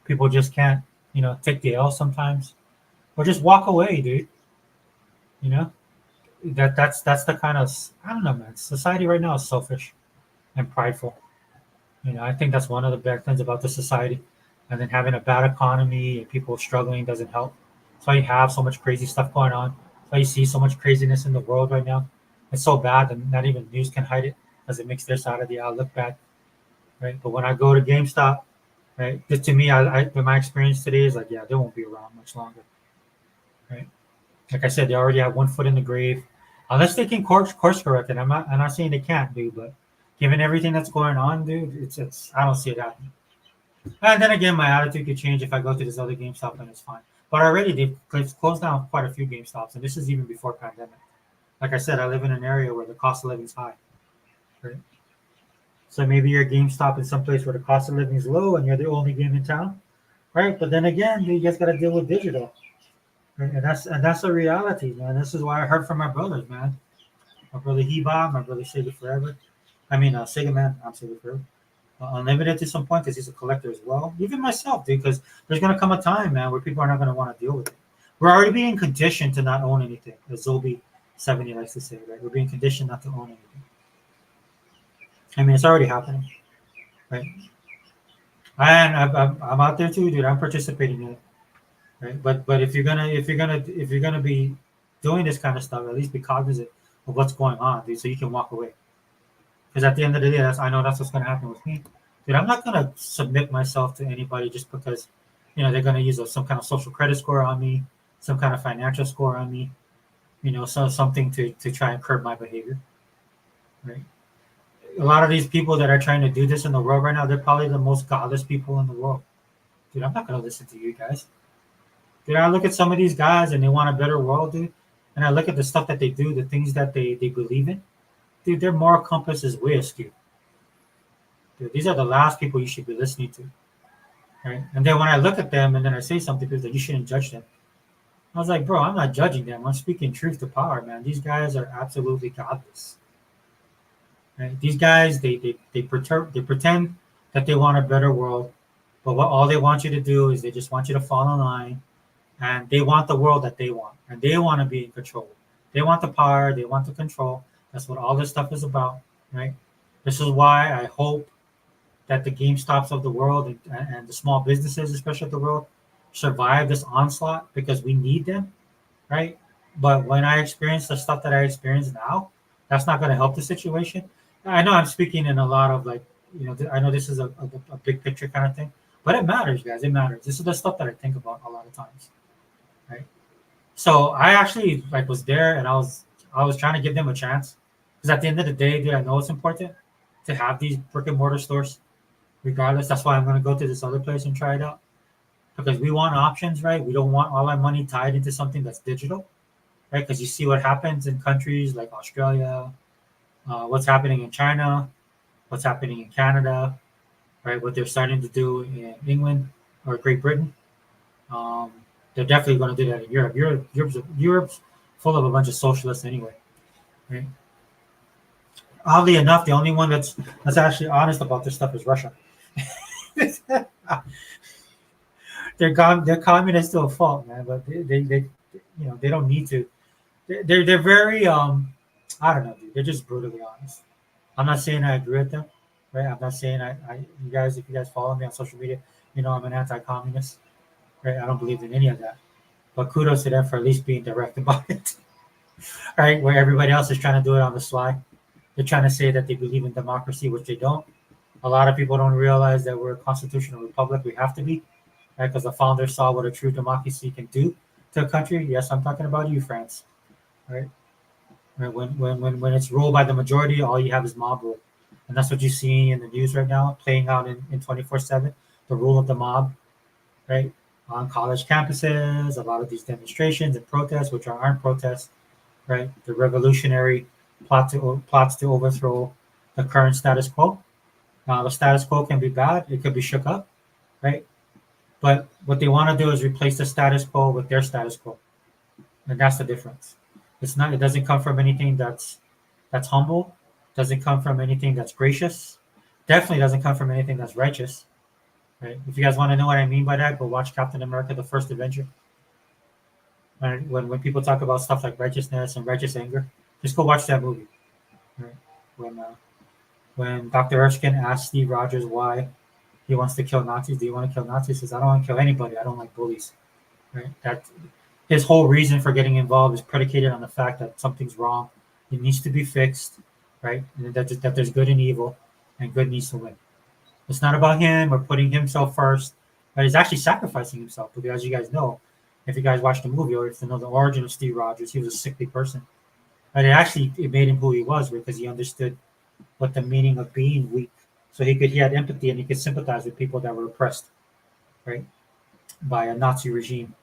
People just can't, take the L sometimes, or just walk away, dude. You know, that's the kind of, I don't know, man. Society right now is selfish and prideful. I think that's one of the bad things about the society. And then having a bad economy and people struggling doesn't help. That's why you have so much crazy stuff going on. That's why you see so much craziness in the world right now. It's so bad that not even news can hide it, because it makes their side of the aisle look bad, right? But when I go to GameStop, right, just to me, my experience today is like, yeah, they won't be around much longer, right? Like I said, they already have one foot in the grave, unless they can course correct it. I'm not saying they can't, dude, but given everything that's going on, dude, it's I don't see it happening. And then again, my attitude could change if I go to this other GameStop and it's fine. But already they've closed down quite a few GameStops, and this is even before pandemic. Like I said, I live in an area where the cost of living is high, right? So maybe you're a GameStop in some place where the cost of living is low and you're the only game in town, right? But then again, you just got to deal with digital, right? And that's a reality, man. This is why I heard from my brothers, man. My brother Heba, my brother Sega Forever. I mean, Sega Man, I'm Sega Forever. Unlimited to some point because he's a collector as well. Even myself, dude, because there's gonna come a time, man, where people are not gonna want to deal with it. We're already being conditioned to not own anything, as Zobi70 likes to say, right? We're being conditioned not to own anything. I mean, it's already happening, right? And I'm out there too, dude. I'm participating in it, right? But if you're gonna be doing this kind of stuff, at least be cognizant of what's going on, dude, so you can walk away. Because at the end of the day, I know that's what's going to happen with me. Dude, I'm not going to submit myself to anybody just because, they're going to use some kind of social credit score on me, some kind of financial score on me, so something to try and curb my behavior, right? A lot of these people that are trying to do this in the world right now, they're probably the most godless people in the world. Dude, I'm not going to listen to you guys. Dude, I look at some of these guys and they want a better world, dude. And I look at the stuff that they do, the things that they believe in. Dude, their moral compass is way askew. Dude, these are the last people you should be listening to, right? And then when I look at them and then I say something, people like, you shouldn't judge them. I was like, bro, I'm not judging them. I'm speaking truth to power, man. These guys are absolutely godless. Right? These guys, they pretend that they want a better world, but all they want you to do is they just want you to fall in line, and they want the world that they want, and they want to be in control. They want the power. They want the control. That's what all this stuff is about, right? This is why I hope that the GameStops of the world and the small businesses, especially of the world, survive this onslaught because we need them, right? But when I experience the stuff that I experience now, that's not going to help the situation. I know I'm speaking in a lot of like, I know this is a big picture kind of thing, but it matters, guys. It matters. This is the stuff that I think about a lot of times, right? So I actually like was there and I was trying to give them a chance because at the end of the day, dude, I know it's important to have these brick and mortar stores regardless. That's why I'm going to go to this other place and try it out because we want options, right? We don't want all our money tied into something that's digital, right? Because you see what happens in countries like Australia, what's happening in China, what's happening in Canada. right? What they're starting to do in England or Great Britain, um, they're definitely going to do that in Europe. Europe's full of a bunch of socialists anyway, right? Oddly enough, the only one that's actually honest about this stuff is Russia. They're communists to a fault, man. But they they don't need to. They're very I don't know, dude. They're just brutally honest. I'm not saying I agree with them, right? I'm not saying I you guys, if you guys follow me on social media, I'm an anti-communist, right? I don't believe in any of that. But kudos to them for at least being direct about it, right? Where everybody else is trying to do it on the sly. They're trying to say that they believe in democracy, which they don't. A lot of people don't realize that we're a constitutional republic. We have to be, right? Because the founders saw what a true democracy can do to a country. Yes, I'm talking about you, France, right? Right? When it's ruled by the majority, all you have is mob rule. And that's what you see in the news right now, playing out in 24/7, the rule of the mob, right? On college campuses, a lot of these demonstrations and protests, which aren't protests, right? The revolutionary plots to overthrow the current status quo. Now, the status quo can be bad; it could be shook up, right? But what they want to do is replace the status quo with their status quo, and that's the difference. It's not. It doesn't come from anything that's humble. Doesn't come from anything that's gracious. Definitely doesn't come from anything that's righteous. Right? If you guys want to know what I mean by that, go watch Captain America: The First Avenger. Right? When people talk about stuff like righteousness and righteous anger, just go watch that movie. Right? When uh, when Dr. Erskine asks Steve Rogers why he wants to kill Nazis, do you want to kill Nazis? He says, I don't want to kill anybody. I don't like bullies. Right? That his whole reason for getting involved is predicated on the fact that something's wrong. It needs to be fixed, right? And that there's good and evil, and good needs to win. It's not about him or putting himself first, but he's actually sacrificing himself. Because as you guys know, if you guys watch the movie or if you know the origin of Steve Rogers, he was a sickly person. But it made him who he was because he understood what the meaning of being weak. So he had empathy and he could sympathize with people that were oppressed, right, by a Nazi regime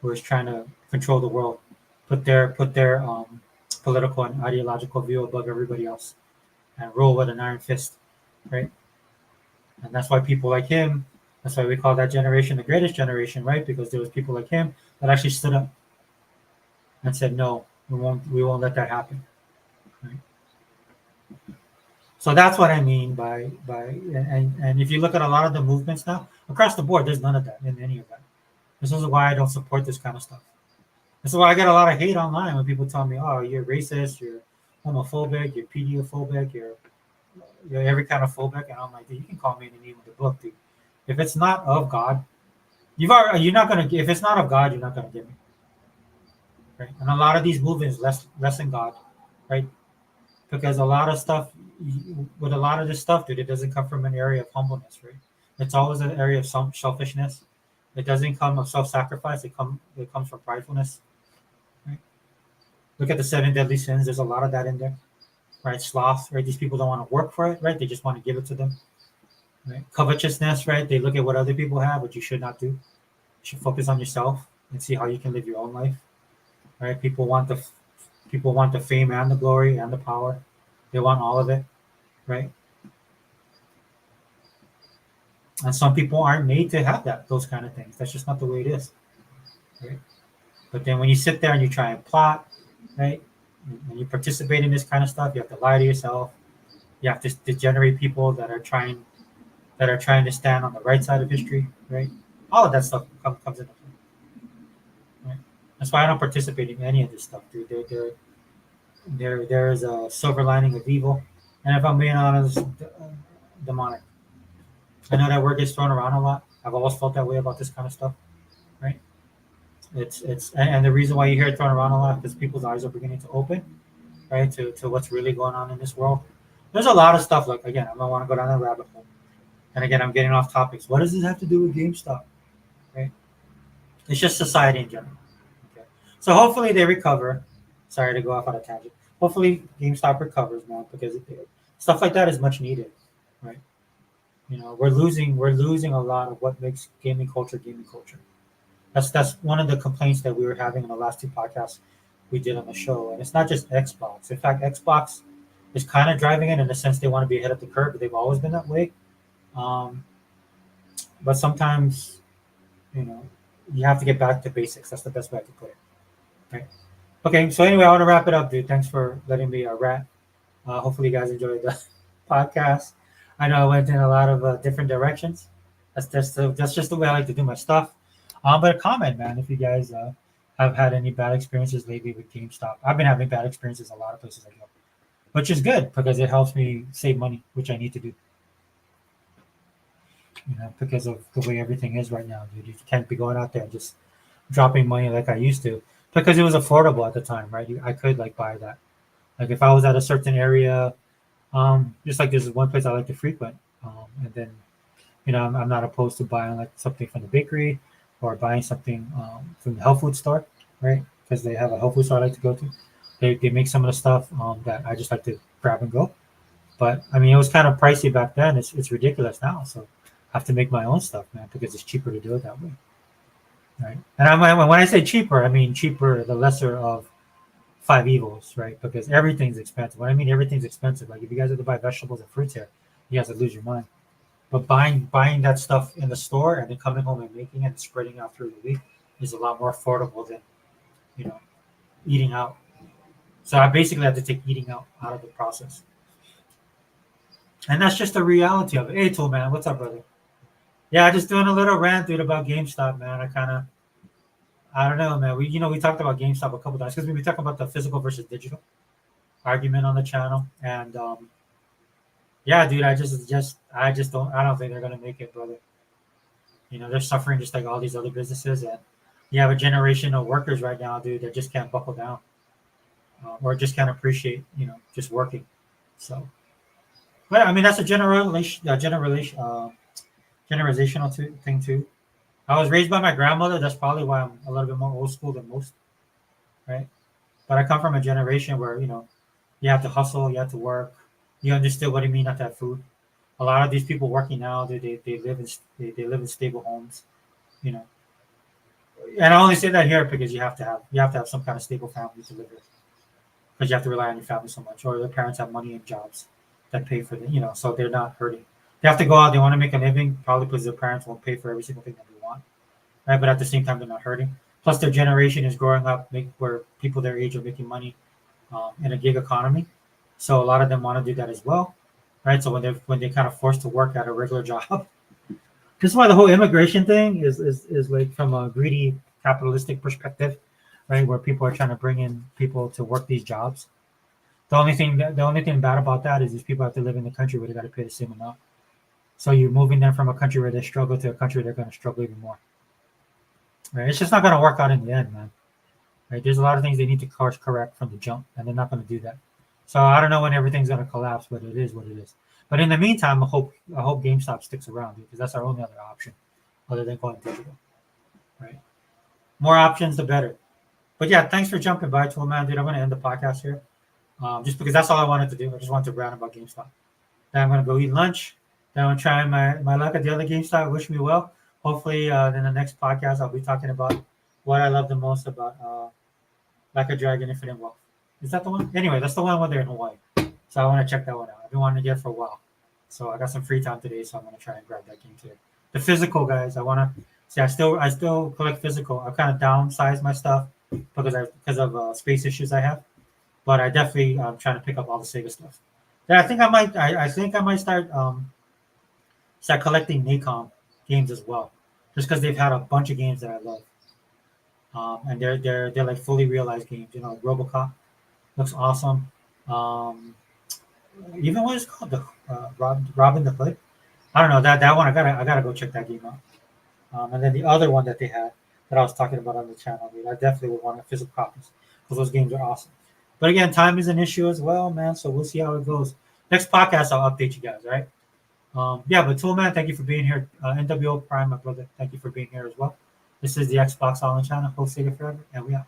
who was trying to control the world, put their political and ideological view above everybody else, and rule with an iron fist, right? And that's why people like him, that's why we call that generation the greatest generation, right? Because there was people like him that actually stood up and said, no, we won't let that happen. Right? So that's what I mean and if you look at a lot of the movements now across the board, there's none of that in any of that. This is why I don't support this kind of stuff. This is why I get a lot of hate online when people tell me, "Oh, you're racist, you're homophobic, you're pedophobic, you're every kind of phobic," and I'm like, "Dude, you can call me in the name of the book, dude. If it's not of God, you're not gonna. If it's not of God, you're not gonna get me, right?" And a lot of these movements less than God, right? Because a lot of stuff with a lot of this stuff, dude, it doesn't come from an area of humbleness, right? It's always an area of some selfishness. It doesn't come of self-sacrifice. It comes from pridefulness. Right? Look at the seven deadly sins. There's a lot of that in there, right? Sloth, right? These people don't want to work for it, right? They just want to give it to them. Right? Covetousness, right? They look at what other people have, which you should not do. You should focus on yourself and see how you can live your own life. Right? People want the fame and the glory and the power. They want all of it, right? And some people aren't made to have those kind of things. That's just not the way it is, right? But then when you sit there and you try and plot, right, and you participate in this kind of stuff, you have to lie to yourself. You have to generate people that are trying to stand on the right side of history, right? All of that stuff comes into play, right? That's why I don't participate in any of this stuff, dude. There is a silver lining of evil, and if I'm being honest, demonic. I know that word gets thrown around a lot. I've always felt that way about this kind of stuff, right? And the reason why you hear it thrown around a lot is because people's eyes are beginning to open, right, to what's really going on in this world. There's a lot of stuff. Like again, I don't want to go down that rabbit hole. And again, I'm getting off topics. What does this have to do with GameStop? Right? It's just society in general. Okay. So hopefully they recover. Sorry to go off on a tangent. Hopefully GameStop recovers, man, because stuff like that is much needed, right? We're losing a lot of what makes gaming culture gaming culture. That's one of the complaints that we were having in the last two podcasts we did on the show. And it's not just Xbox. In fact, Xbox is kind of driving it in the sense they want to be ahead of the curve, but they've always been that way. Um, but sometimes, you know, you have to get back to basics. That's the best way to put it. Right. Okay. So anyway, I want to wrap it up, dude. Thanks for letting me rant. Hopefully, you guys enjoyed the podcast. I know I went in a lot of different directions. That's just the way I like to do my stuff. But comment, man, if you guys have had any bad experiences lately with GameStop. I've been having bad experiences a lot of places I go, which is good because it helps me save money, which I need to do. Because of the way everything is right now, dude. You can't be going out there and just dropping money like I used to because it was affordable at the time, right? I could like buy that. Like if I was at a certain area, just like there's one place I like to frequent, and then I'm not opposed to buying like something from the bakery or buying something from the health food store, right? Because they have a health food store I like to go to. They make some of the stuff that I just like to grab and go. But I mean, it was kind of pricey back then. It's ridiculous now. So I have to make my own stuff, man, because it's cheaper to do it that way, right? And when I say cheaper, I mean cheaper, the lesser of five evils, right? Because everything's expensive. When I mean everything's expensive, like if you guys have to buy vegetables and fruits here, you guys would lose your mind. But buying that stuff in the store and then coming home and making it and spreading it out through the week is a lot more affordable than you know eating out. So I basically have to take eating out of the process, and that's just the reality of it. Hey, Tool Man, what's up, brother? Yeah, just doing a little rant, dude, about GameStop, man. I don't know, man. We talked about GameStop a couple times because we were talking about the physical versus digital argument on the channel, and yeah, dude, I don't think they're gonna make it, brother. They're suffering just like all these other businesses, and you have a generation of workers right now, dude, that just can't buckle down or just can't appreciate, just working. So, but I mean, that's a generational thing too. I was raised by my grandmother. That's probably why I'm a little bit more old school than most, right? But I come from a generation where you have to hustle, you have to work. You understood what it means not to have food. A lot of these people working now, they live in they live in stable homes, you know. And I only say that here because you have to have some kind of stable family to live with because you have to rely on your family so much, or their parents have money and jobs that pay for them, so they're not hurting. They have to go out, they want to make a living, probably because their parents won't pay for every single thing that they want, right? But at the same time, they're not hurting. Plus, their generation is growing up where people their age are making money in a gig economy, so a lot of them want to do that as well, right? So when they kind of forced to work at a regular job, this is why the whole immigration thing is like from a greedy capitalistic perspective, right? Where people are trying to bring in people to work these jobs. The only thing bad about that is these people have to live in the country where they got to pay the same amount. So you're moving them from a country where they struggle to a country they're going to struggle even more. Right? It's just not going to work out in the end, man. Right? There's a lot of things they need to course correct from the jump, and they're not going to do that. So I don't know when everything's going to collapse, but it is what it is. But in the meantime, I hope GameStop sticks around because that's our only other option, other than going digital. Right? More options, the better. But yeah, thanks for jumping by, Tool Man, dude. I'm going to end the podcast here, just because that's all I wanted to do. I just wanted to rant about GameStop. Then I'm going to go eat lunch. Then I'm trying my luck at the other GameStop. Wish me well. Hopefully, in the next podcast, I'll be talking about what I love the most about Like a Dragon Infinite Wealth. Is that the one? Anyway, that's the one where they're in Hawaii. So I want to check that one out. I've been wanting to get it for a while. So I got some free time today, so I'm going to try and grab that game today. The physical, guys, I want to see. I still collect physical. I've kind of downsized my stuff because of space issues I have. But I definitely trying to pick up all the Sega stuff. Yeah, I think I might. I think I might start collecting Nacom games as well, just because they've had a bunch of games that I love, and they're like fully realized games. Like RoboCop looks awesome. Um, Even what is it called, the Robin the Hood. I don't know that one. I gotta go check that game out. And then the other one that they had that I was talking about on the channel, dude, I definitely would want physical copies because those games are awesome. But again, time is an issue as well, man. So we'll see how it goes. Next podcast, I'll update you guys. All right. Yeah, but Toolman, thank you for being here. NWO Prime, my brother, thank you for being here as well. This is the Xbox All In channel, host Sega Forever, and we out.